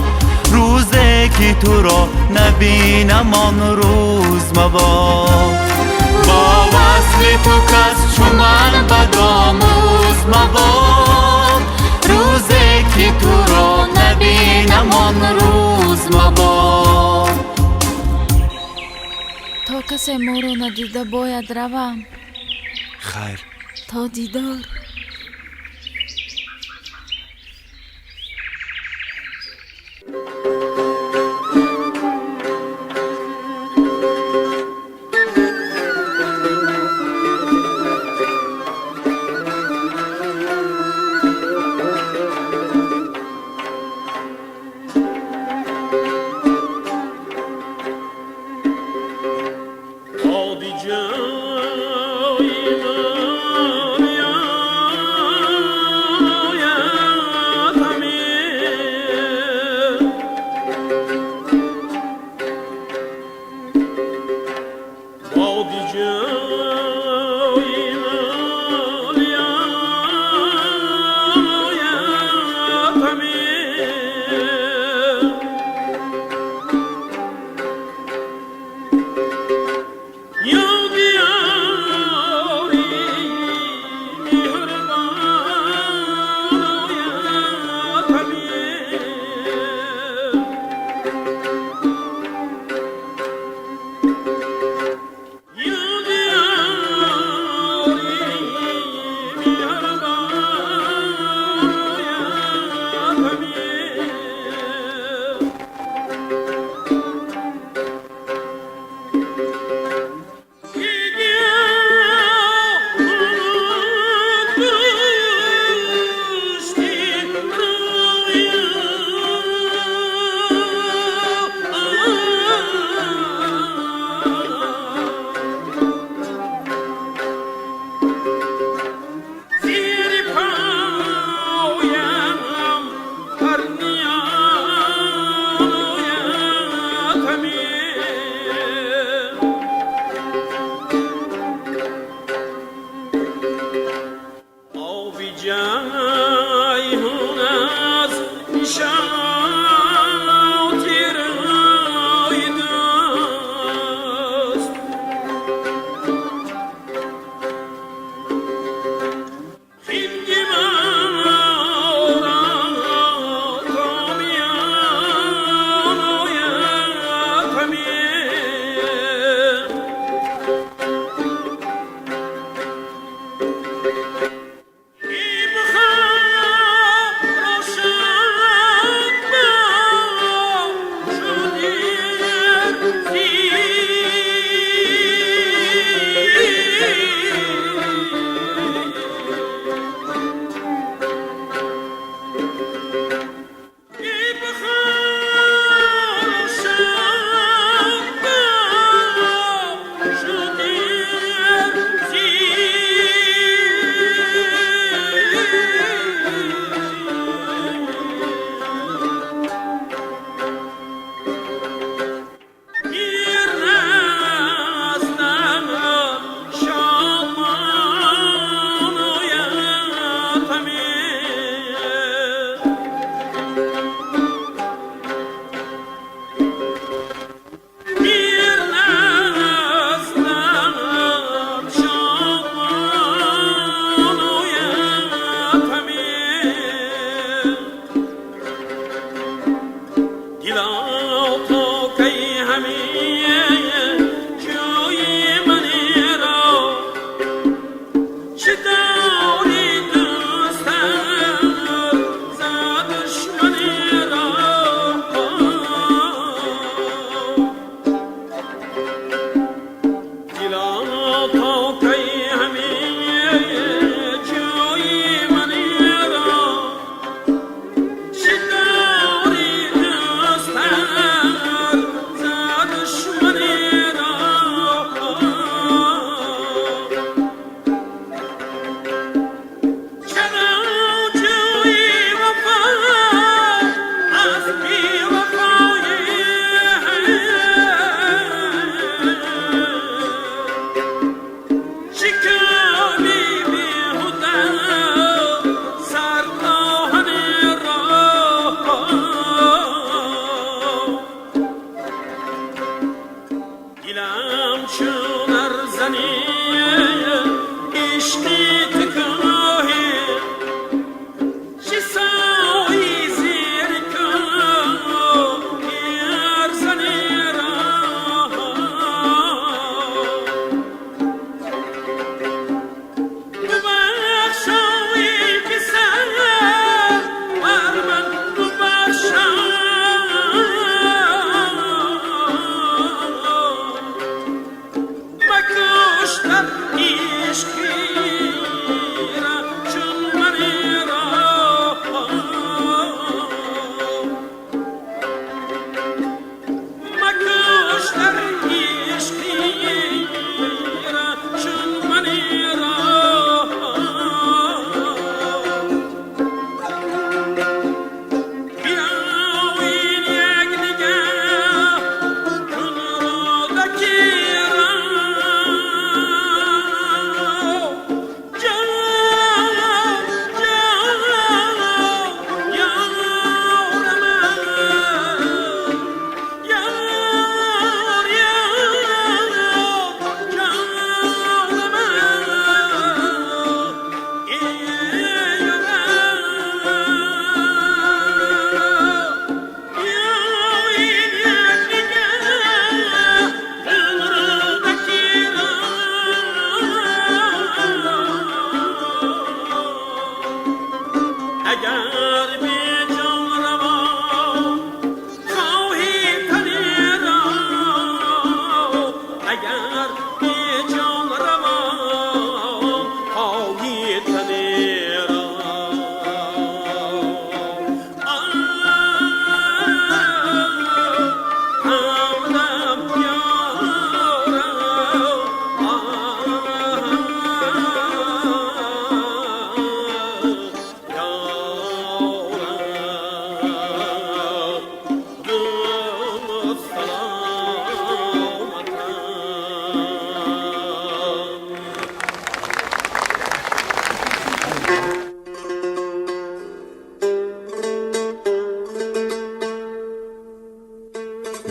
روزی که تو را نبینم آن روز مباد. با وصل تو کس چو من بد آموز مباد. روزی که تو را نبینم آن روز مباد. تا کسی ما رو ندیده باید روم خیر تا دیدار.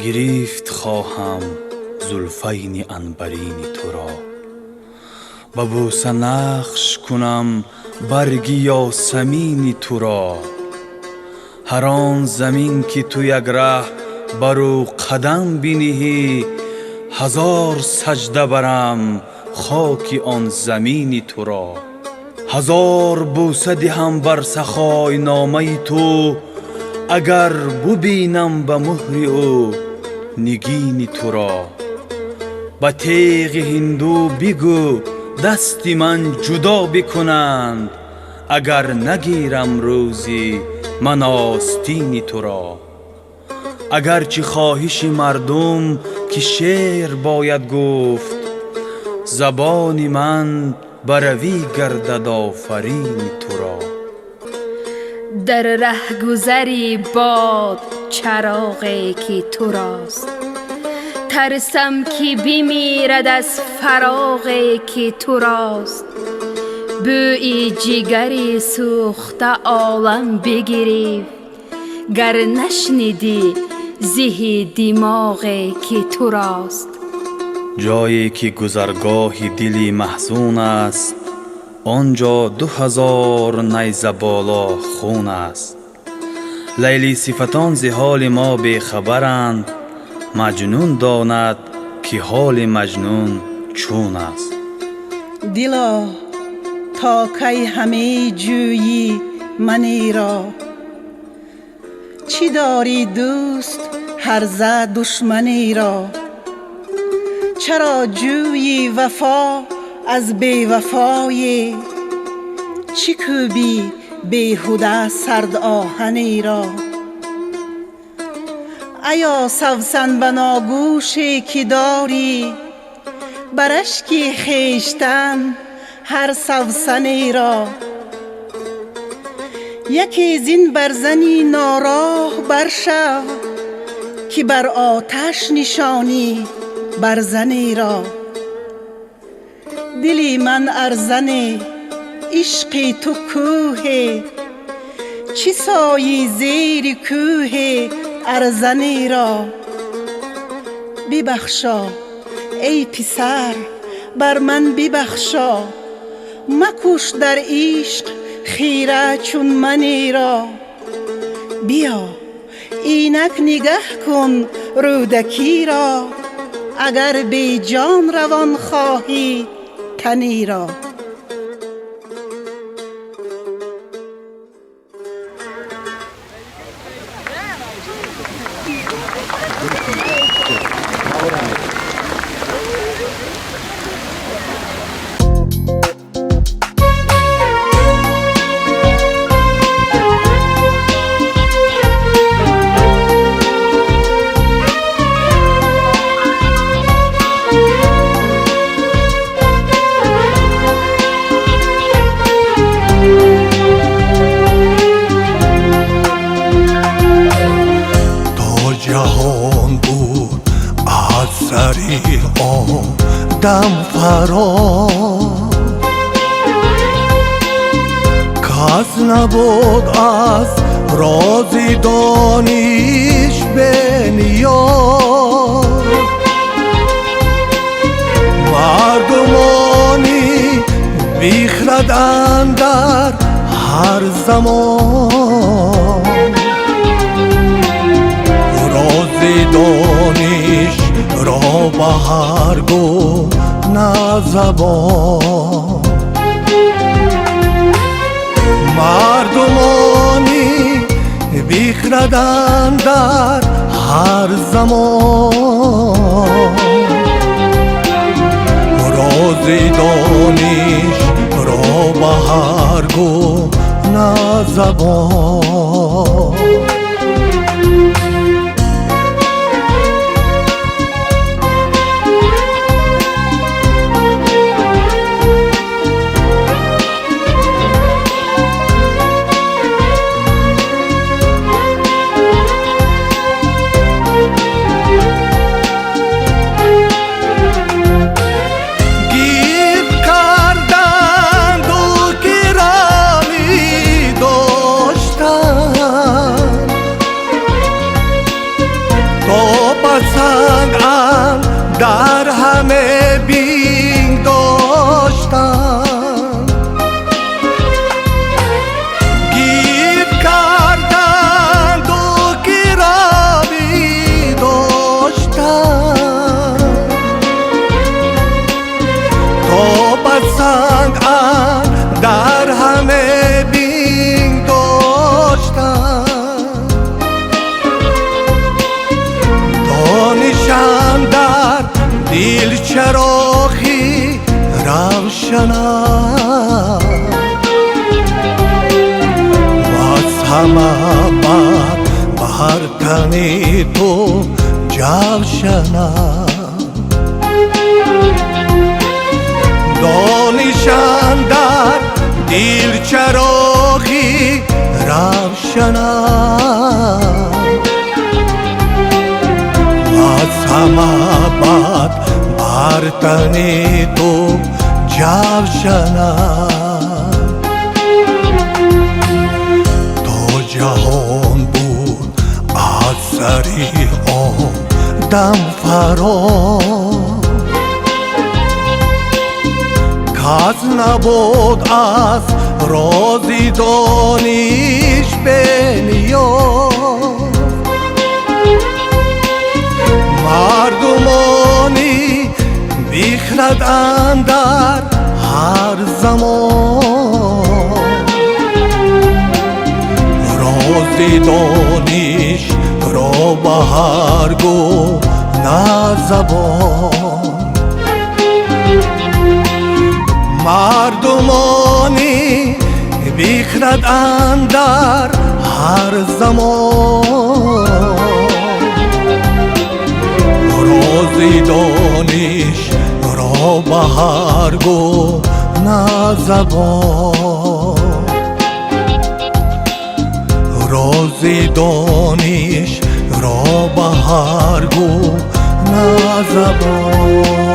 گرفت خواهم زلفین عنبرین تو را، به بوسه نقش کنم برگی یاسمین تو را. هر آن زمین که تو یک ره برو قدم بینی، هزار سجده برم خاک آن زمین تو را. هزار بوسه دهم بر سخای نامه تو، اگر ببینم به مهر او نگین تو را. به تیغ هندو بگو دست من جدا بکنند، اگر نگیرم روزی من آستین تو را. اگرچه خواهش مردم که شعر باید گفت، زبان من بروی گردد آفرین تو را. در ره گذری باد چراغی که تو راست، ترسم که بمیرد از فراغی که تو راست. بوی جگری سوخته عالم بگیری، گر نشنیدی زهی دماغی که تو راست. جایی که گذرگاه دلی محزون است، آنجا 2000 نیزه بالا خون است. لیلی صفتان ز حال ما بیخبرند، مجنون داند که حال مجنون چون است. دلا تا کی همه جویی منی را، چی داری دوست هرزه دشمنی را. چرا جویی وفا از بی وفایی، چی کوبی بیهوده سرد آهنی را. ایا سوسن بناگوشی که داری، برشکی خیشتن هر سوسنی را. یکی زین برزنی ناراه برشو، که بر آتش نشانی برزنی را. دلی من ارزنی عشقی تو کوه، چی سایی زیر کوه ارزنی را. ببخشا ای پسر بر من ببخشا، مکش در عشق خیره چون منی را. بیا اینک نگه کن رودکی را، اگر بی جان روان خواهی تنی را. دم فرا کس نبود از راز دانش به نیاز. مردمانی بیخردند در هر زمان، راز دانش را به هر گونه زبان. مردمان بیخردند در هر زمان راز دانش را به هر گونه زبان در همه بینگ داشتن گیر کردند و گرامی داشتن تا بسنگ در همه بینگ داشتن دانشان در دل چراغی روشن و از همه بر تن تو جوشن دانشان در دل چراغی روشن از همه بر تن تو جوشن تا جهان بود از سری آدم فراز کس نبود از رازی دانش به نیاز مردمانی بیخردند در هر زمان راز دانش را به هر گونه زبان مردمانی بیخردند در هر زمان راز دانش را به هر گونه زبان راز دانش را به هر گونه زبان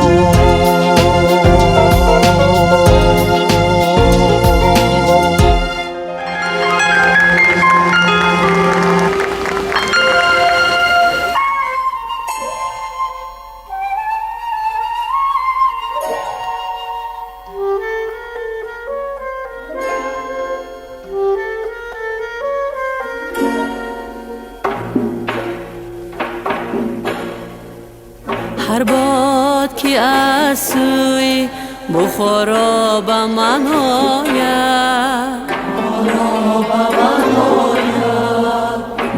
هر باد که از سوی بخارا به من آید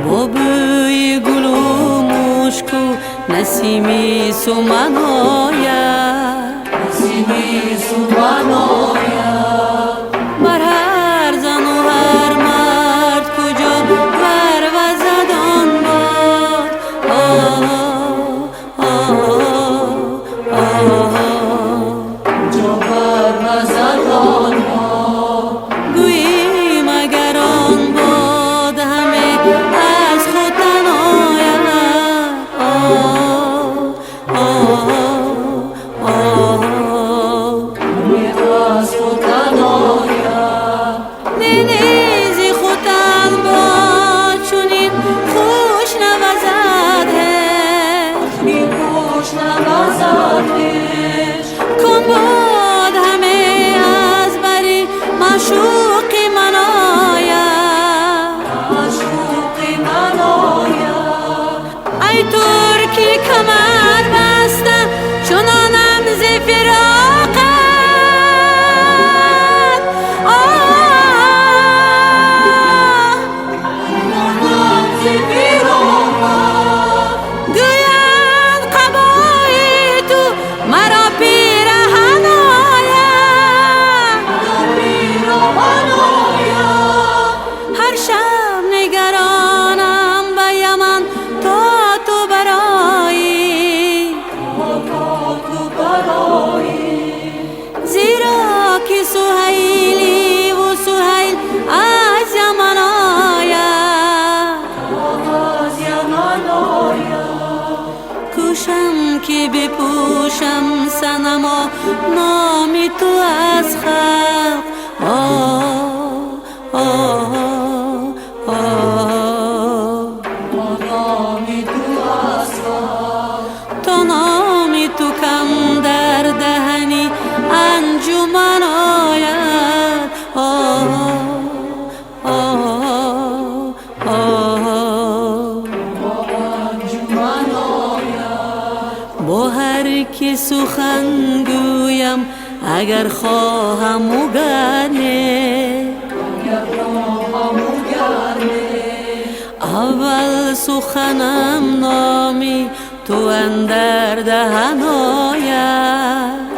با بوی گل و مشک و نسیمی سمن آید بر هر زن و هر مرد کجا بروزد آن باد گویی مگر آن باد همه از خود ناید از خود چی بپوشم صنما نامی تو از خلق نامی تو از خلق تو نامی تو کم در دهنی انجمن آید با هر کی سخن گویم اگر خواهم و گرنه اول سخنم نامی تو اندر دهن آید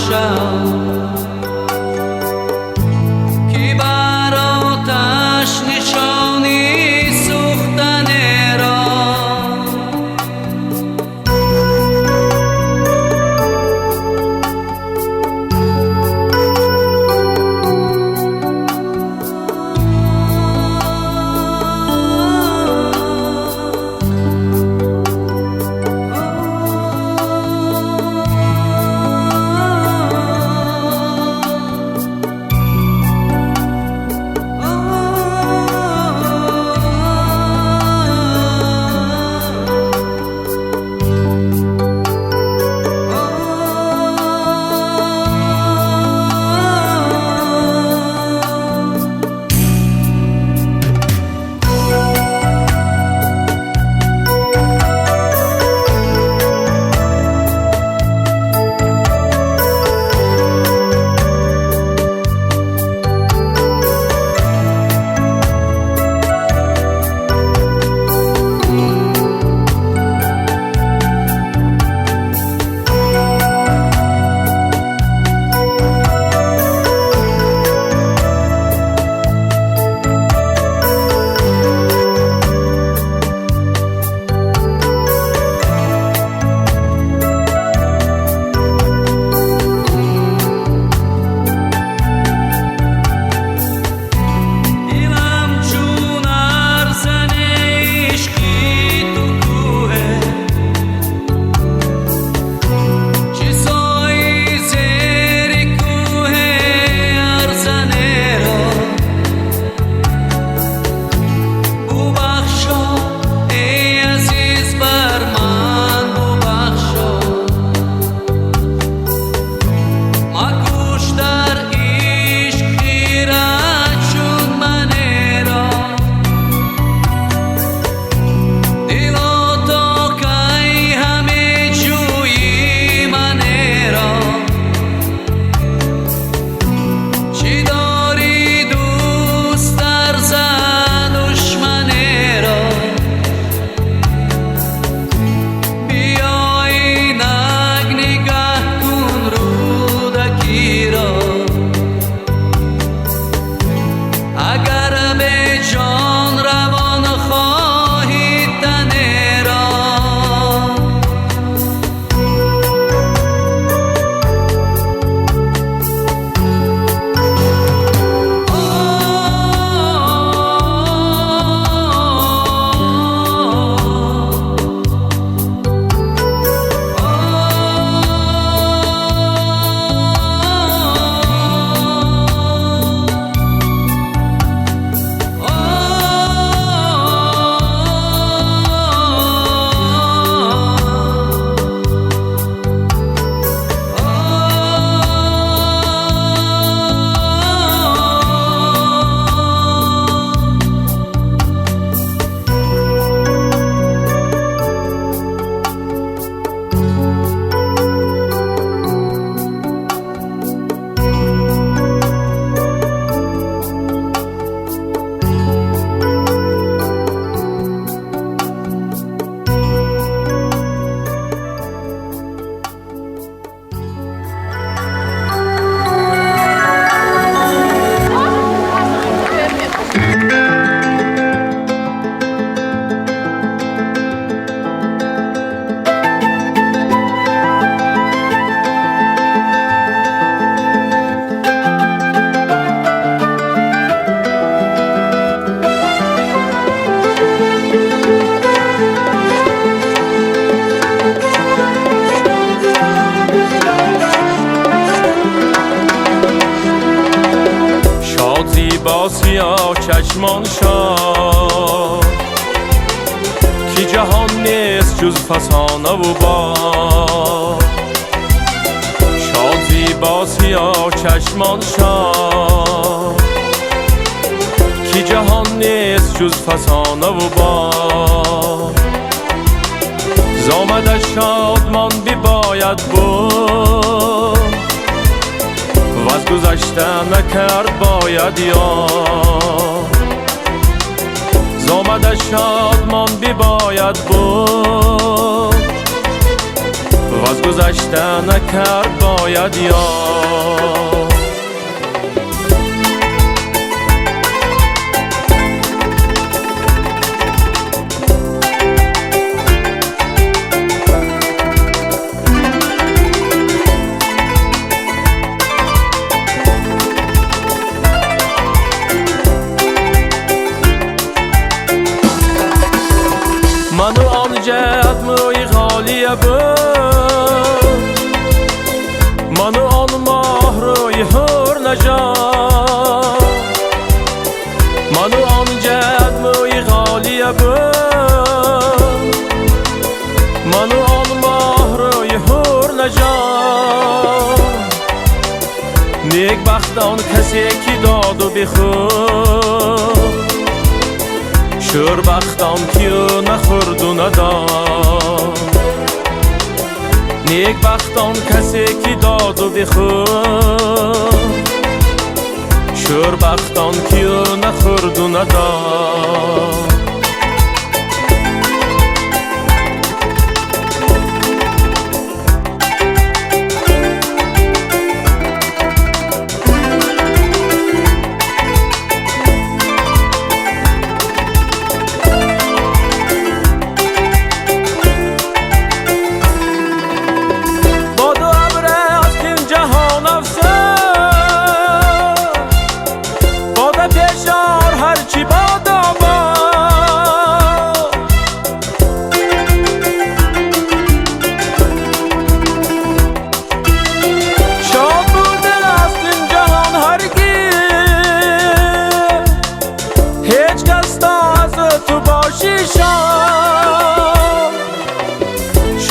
بخشد که بر آتش نشانی سوختن را با سیاه چشمان شاد که جهان نیست جز فسانه و باد. شادی با سیاه چشمان شاد که جهان نیست جز فسانه و باد. زامد شادمان بباید بود و از گذشته نکرد باید یاد. زامد شادمان بباید بود و از گذشته نکرد باید یاد. منو آنجا موی غالیه بود، منو آن ماه روی هر نجات، منو آنجا موی غالیه بود، منو آن ماه روی هر نجات. نیک بختان کسی که داد و بخور، شور بختان کیو نخورد و نداد. نیک بختان کسی که داد و بخورد، شور بختان کیو نخورد و نداد.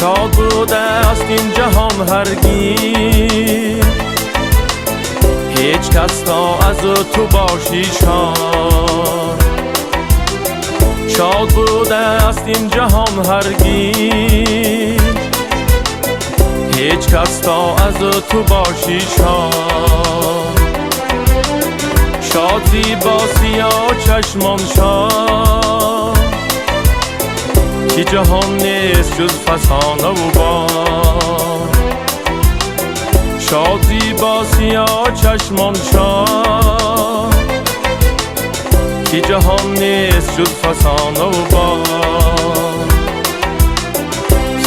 شاد بوده است این جهان هرگز، هیچ کس تا از تو باشی شاد. شاد بوده است این جهان هرگز، هیچ کس تا از تو باشی شاد. شاد زیبا سیاه چشمان شاد، که جهان نیست جز فسانه و باد. شاد زیبا سیاه چشمان شاد، که جهان نیست جز فسانه و باد.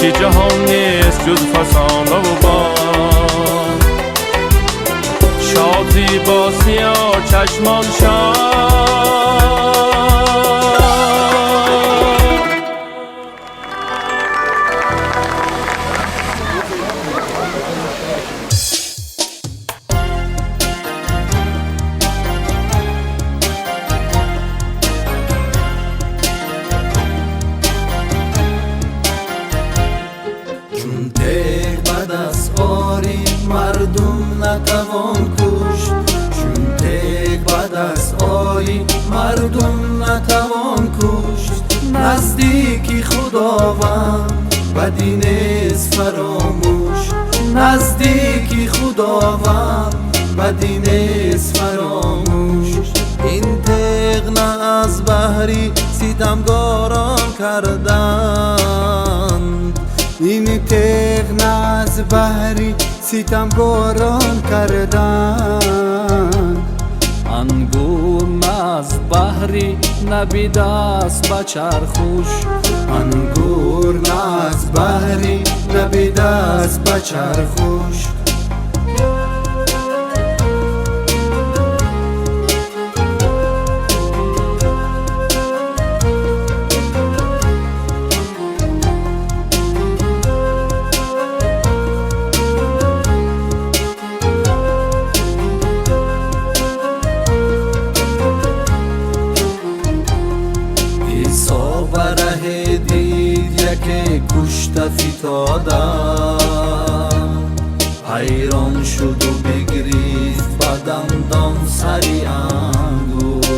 که جهان نیست جز فسانه و باد. شاد زیبا سیاه چشمان شاد. مردم نتوان کشت، چون تک بعد از آی مردم نتوان کشت. نزدیکی خداوند بدی نیست فراموش، نزدیکی خداوند بدی نیست فراموش. این تق نه از بحری ستمگاران کردند، این تق نه از بحری ستمگاران کردند. انگور نه از بحری نبیده است به چرخوش، انگور نه از بحری نبیده است به چرخوش. کشته فتادم، حیران شد و بگریست بدندان سری انگشت.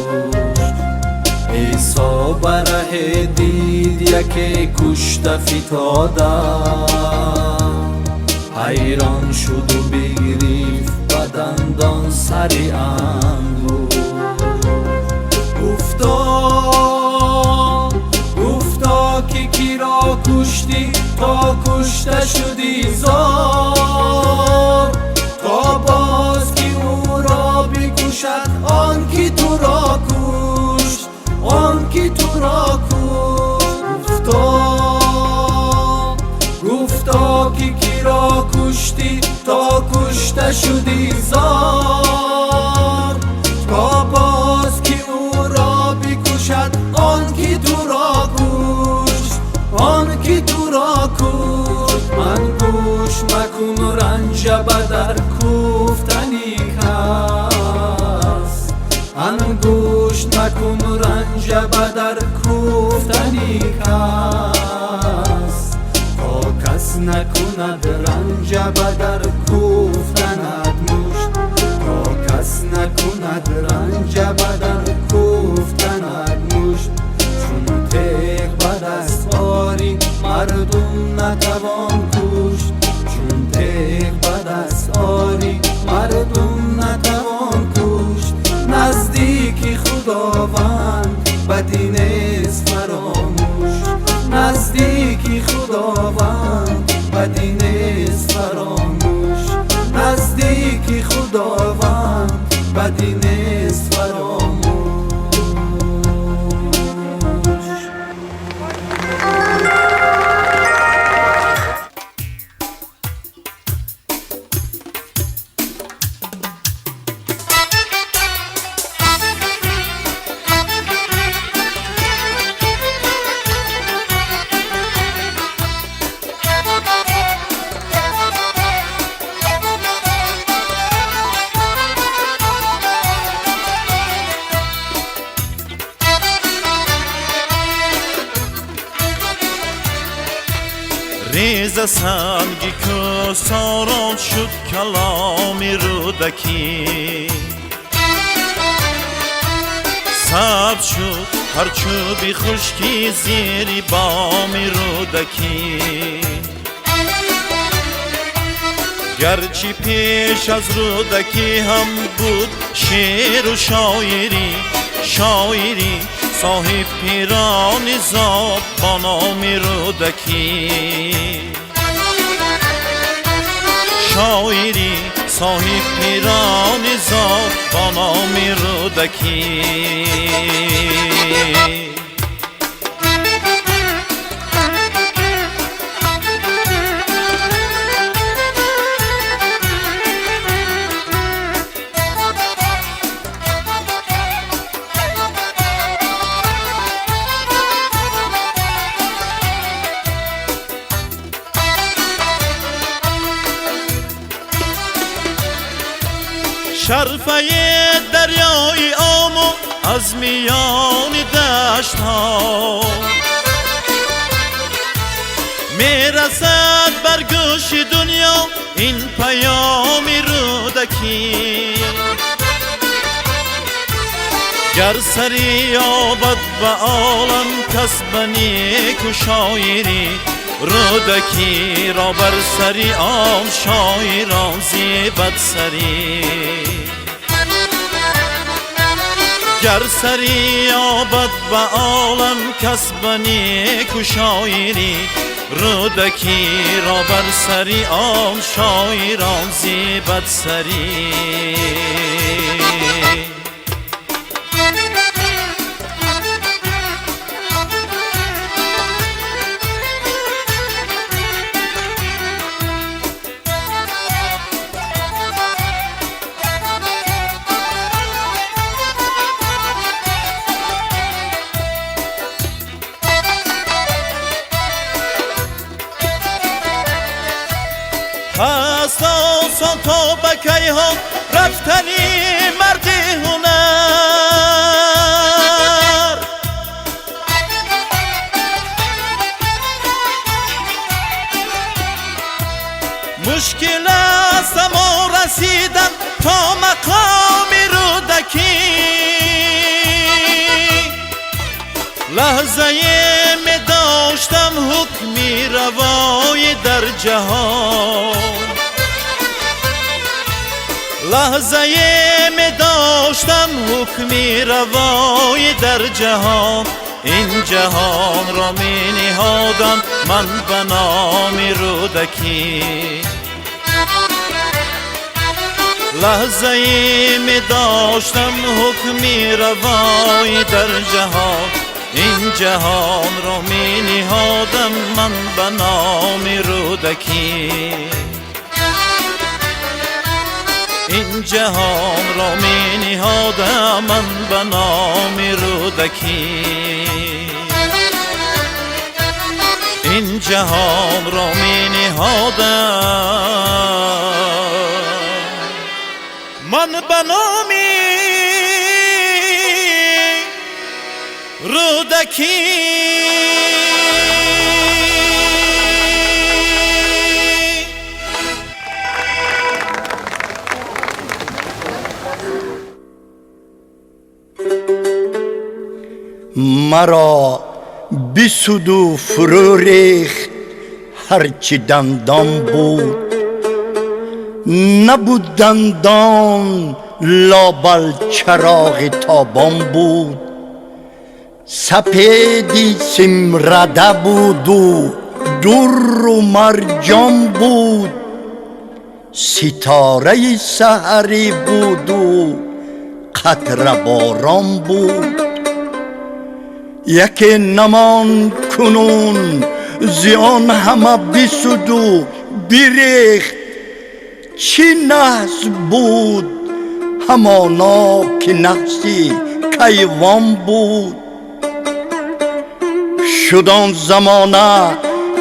عیسی بره دید یکی کشته فتادم، حیران شد و بگریست بدندان سری انگشت. گفتا که کی را کشتی تا کشته شدی زار، تا باز که او را بکشد آن که تو را کشت، آن که تو را کشت. گفتا که کی را کشتی تا کشته شدی زار، تا باز که او را بکشد آن که تو را کشت، آن که تو را کشت. من گوش مکن رنج بدر کوفتنی کس، انگوش نکن رنج بدر کوفتنی کس، تا کس نکند رنج بدر کوفتند مشت، تا کس نکند رنج بدر کوفتند مشت. چون تیغ به دست آری مردم نتوان کشت، چون تیغ به دست آری مردم نتوان کشت. نزدیک خداوند بدی نیست فراموش، نزدیک خداوند بدی نیست فراموش، نزدیک خداوند بدی نیست فراموش. ریز سنگی که ساران شد کلام رودکی، سبز شد هر چوبی خشکی زیر بام رودکی. گرچه پیش از رودکی هم بود شعر و شاعری، شاعری صاحب پیران زاب با نام رودکی، شاعری صاحب پیران زاب با نام رودکی. شرفه دریای آمو از میان دشت ها میرسد بر گوش دنیا این پیام رودکی. گر سری یابد به عالم کسب نیک و شاعری، رودکی را بر سری آن شاعران زیبد سری. گر سری یابد به عالم کسب نیک و شاعری، رودکی را بر سری آن شاعران زیبد سری. هست آسان تا بکی ها رفتنی مرد هنر، مشکل است اما رسیدن تا مقام رودکی. لحظه می داشتم حکمی روای در جهان، لحظه می داشتم حکمی روای در جهان. این جهان را می نهادم من به نام رودکی. لحظه ای می داشتم حکمی روایی در جهان، این جهان را می نهادم من به نام رودکی. این جهان را می نهادم من به نام رودکی. این جهان را می نهادم من به نام رودکی. مرا بسود و فرو ریخت هرچی دندان بود، نبود دندان لابل چراغ تابان بود. سپیدی سمرده بود و در و مرجان بود، ستاره سحری بود و قطره باران بود. یکی نمان کنون زیان همه بسود و بریخت، چی نحس بود همانا که نحسی کیوان بود. شد آن زمانه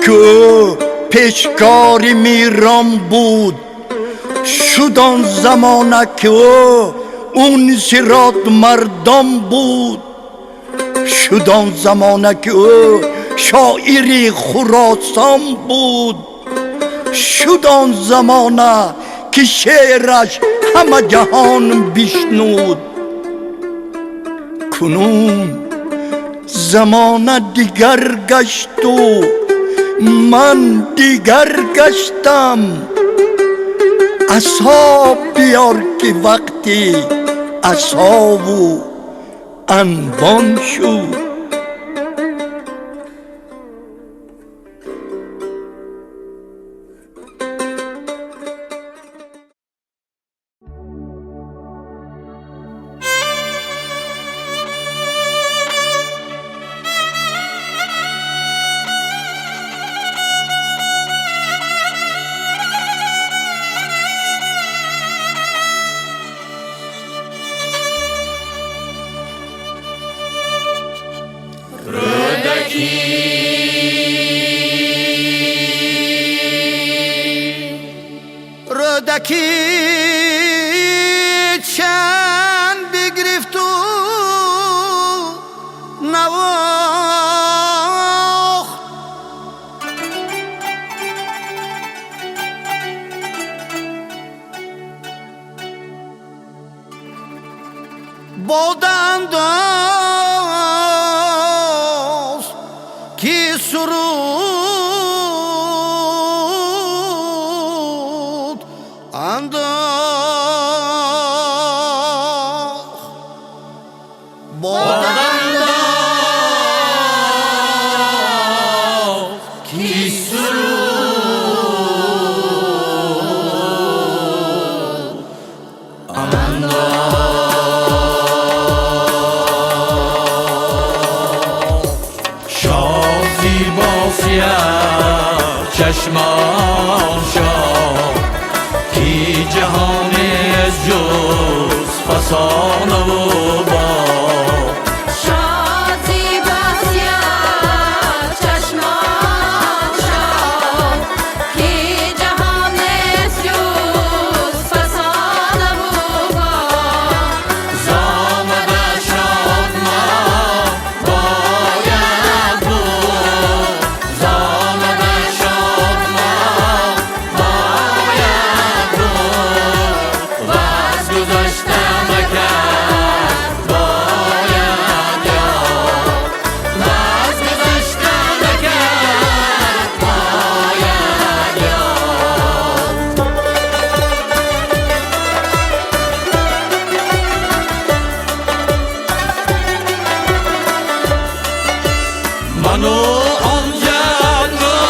که او پیشکار میران بود، شد آن زمانه که او اون سرات مردان بود، شد آن زمانه که او شاعری خراسان بود، شد آن زمانه که شعرش همه جهان بشنود. کنون زمانه دیگر گشت و من دیگر گشتم. عصا بیار که وقتی عصا و انبان شد. رودکی چند بگرفت و نواخت، باده انداز که سرود انداخت، باده انداز که سرود انداخت. چشمان شاه کی جهانی از جز فسانه و باد، شادی بسیار چشمان شاد کی جهان از جز فسانه و باد. زامده شاد ما باید بود، زامده شاد ما باید بود، و از گذشته نکرد باید یاد، و از گذشته نکرد باید یاد. منو آن جنگل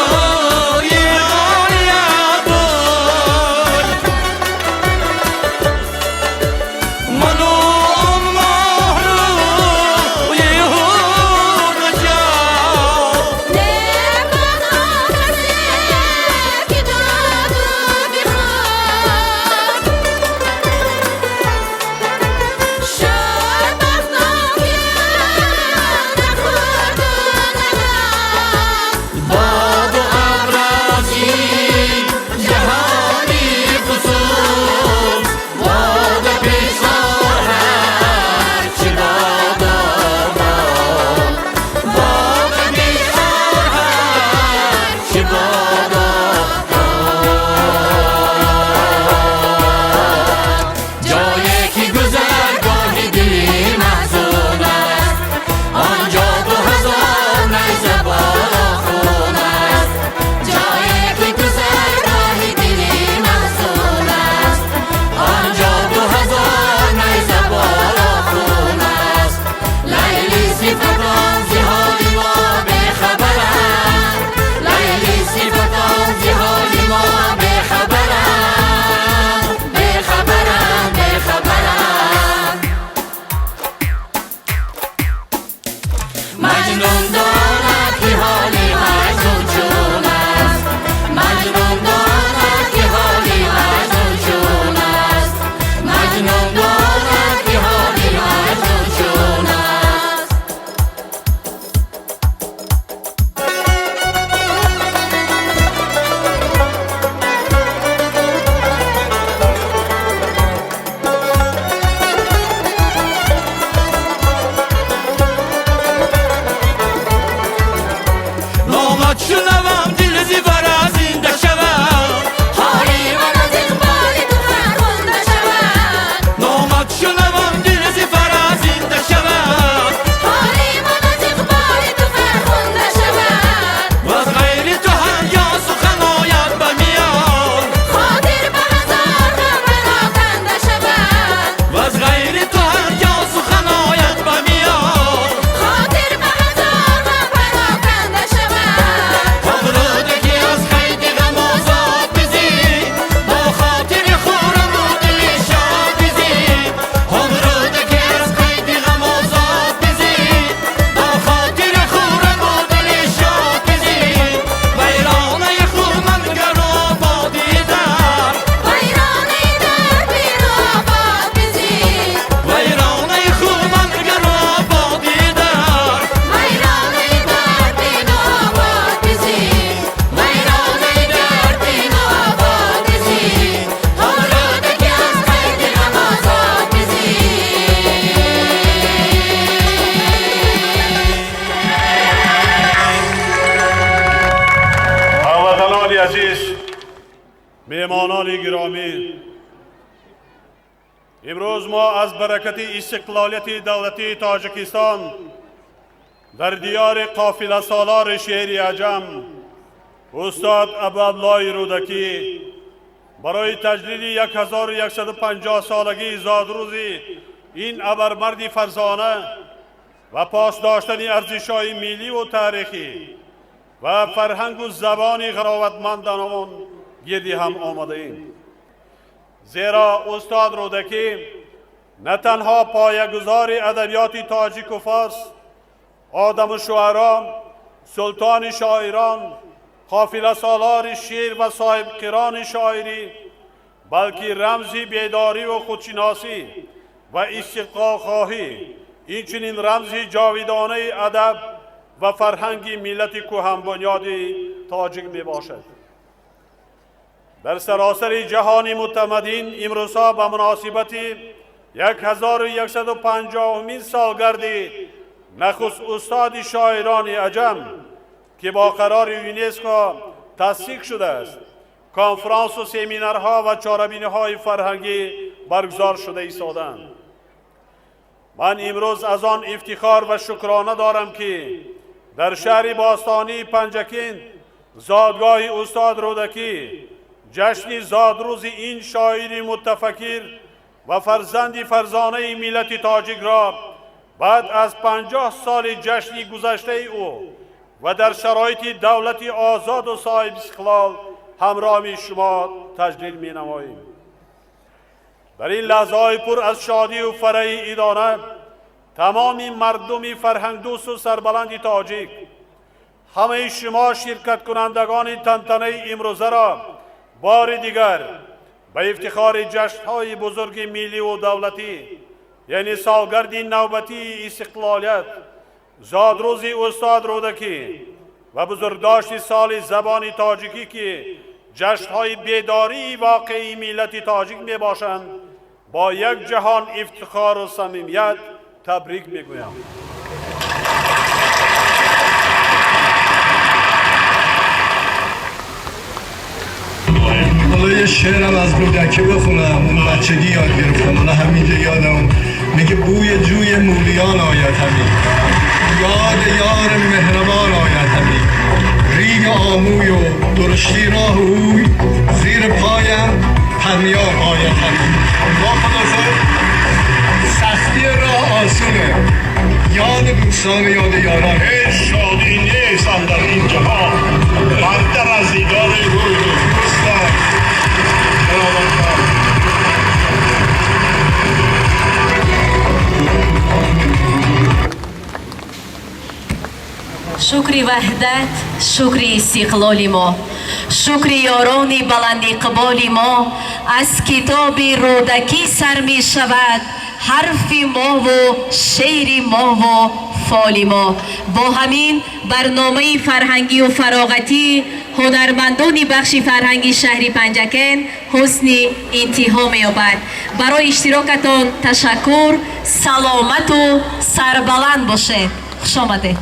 مهمانان گرامی، امروز ما از برکت استقلالیت دولتی تاجیکستان در دیار قافله سالار شهر عجم استاد عبدالله رودکی برای تجلیل 1150 سالگی زادروزی این ابرمرد فرزانه و پاس داشتن ارزش‌های ملی و تاریخی و فرهنگ و زبان قراوتمندانمون گردی هم آمده ایم. زیرا استاد رودکی نه تنها پایه‌گذار ادبیات تاجیک و فارس، آدم و شعرا، سلطان شاعران، قافله سالار شعر و صاحب قران شاعری، بلکه رمزی بیداری و خودشناسی و استقلال خواهی، اینچنین رمزی جاویدانه ادب و فرهنگ ملت کهن بنیاد تاجیک می باشد. در سراسر جهان متمدن امروزها به مناسبت 1150مین سالگرد نخست استاد شاعران عجم که با قرار یونسکو تصدیق شده است، کنفرانس و سمینارها و چاره‌بینی‌های فرهنگی برگزار شده ایستادند. من امروز از آن افتخار و شکرانه دارم که در شهر باستانی پنجکین زادگاه استاد رودکی جشن زادروز این شاعر متفکر و فرزند فرزانه ملت تاجیک را بعد از 50 سال جشن گذشته او و در شرایط دولت آزاد و صاحب استقلال همراه شما تجلیل می نماییم. در این لحظه‌های پر از شادی و فرح ایدانه تمام مردم فرهنگ دوست و سربلند تاجیک، همه شما شرکت کنندگان تنتنه امروزه را بار دیگر به افتخار جشن‌های بزرگ ملی و دولتی یعنی سالگرد نوبتی استقلالیت، زادروز استاد رودکی و بزرگداشت سال زبان تاجیکی که جشن‌های بیداری واقعی ملت تاجیک می باشند، با یک جهان افتخار و صمیمیت تبریک میگویم. حالا یه شعرم از رودکی بخونم. اون بچگی یاد گرفتم، حالا همینجا یادم میگه بوی جوی مولیان آید همین، یاد یار مهربان آید همین، ریگ آموی و درشتی راه اوی، زیر پایم پرمیان آید همین. با خلاصه سختی راه آسونه، یاد دوستان یاد یاران. هیچ شادی نیست در این جهان برتر از دیدار روی دوستان. شکر وحدت، شکر استقلال ما، شکر یاران بلند اقبال ما. از کتاب رودکی سر می شود حرف ما و شعر ما و فال ما. با همین برنامه فرهنگی و فراغتی هنرمندان بخش فرهنگی شهر پنجکین حسن انتها می‌یابد. برای اشتراکتان تشکر. سلامت و سربلند باشه. خوش آمده.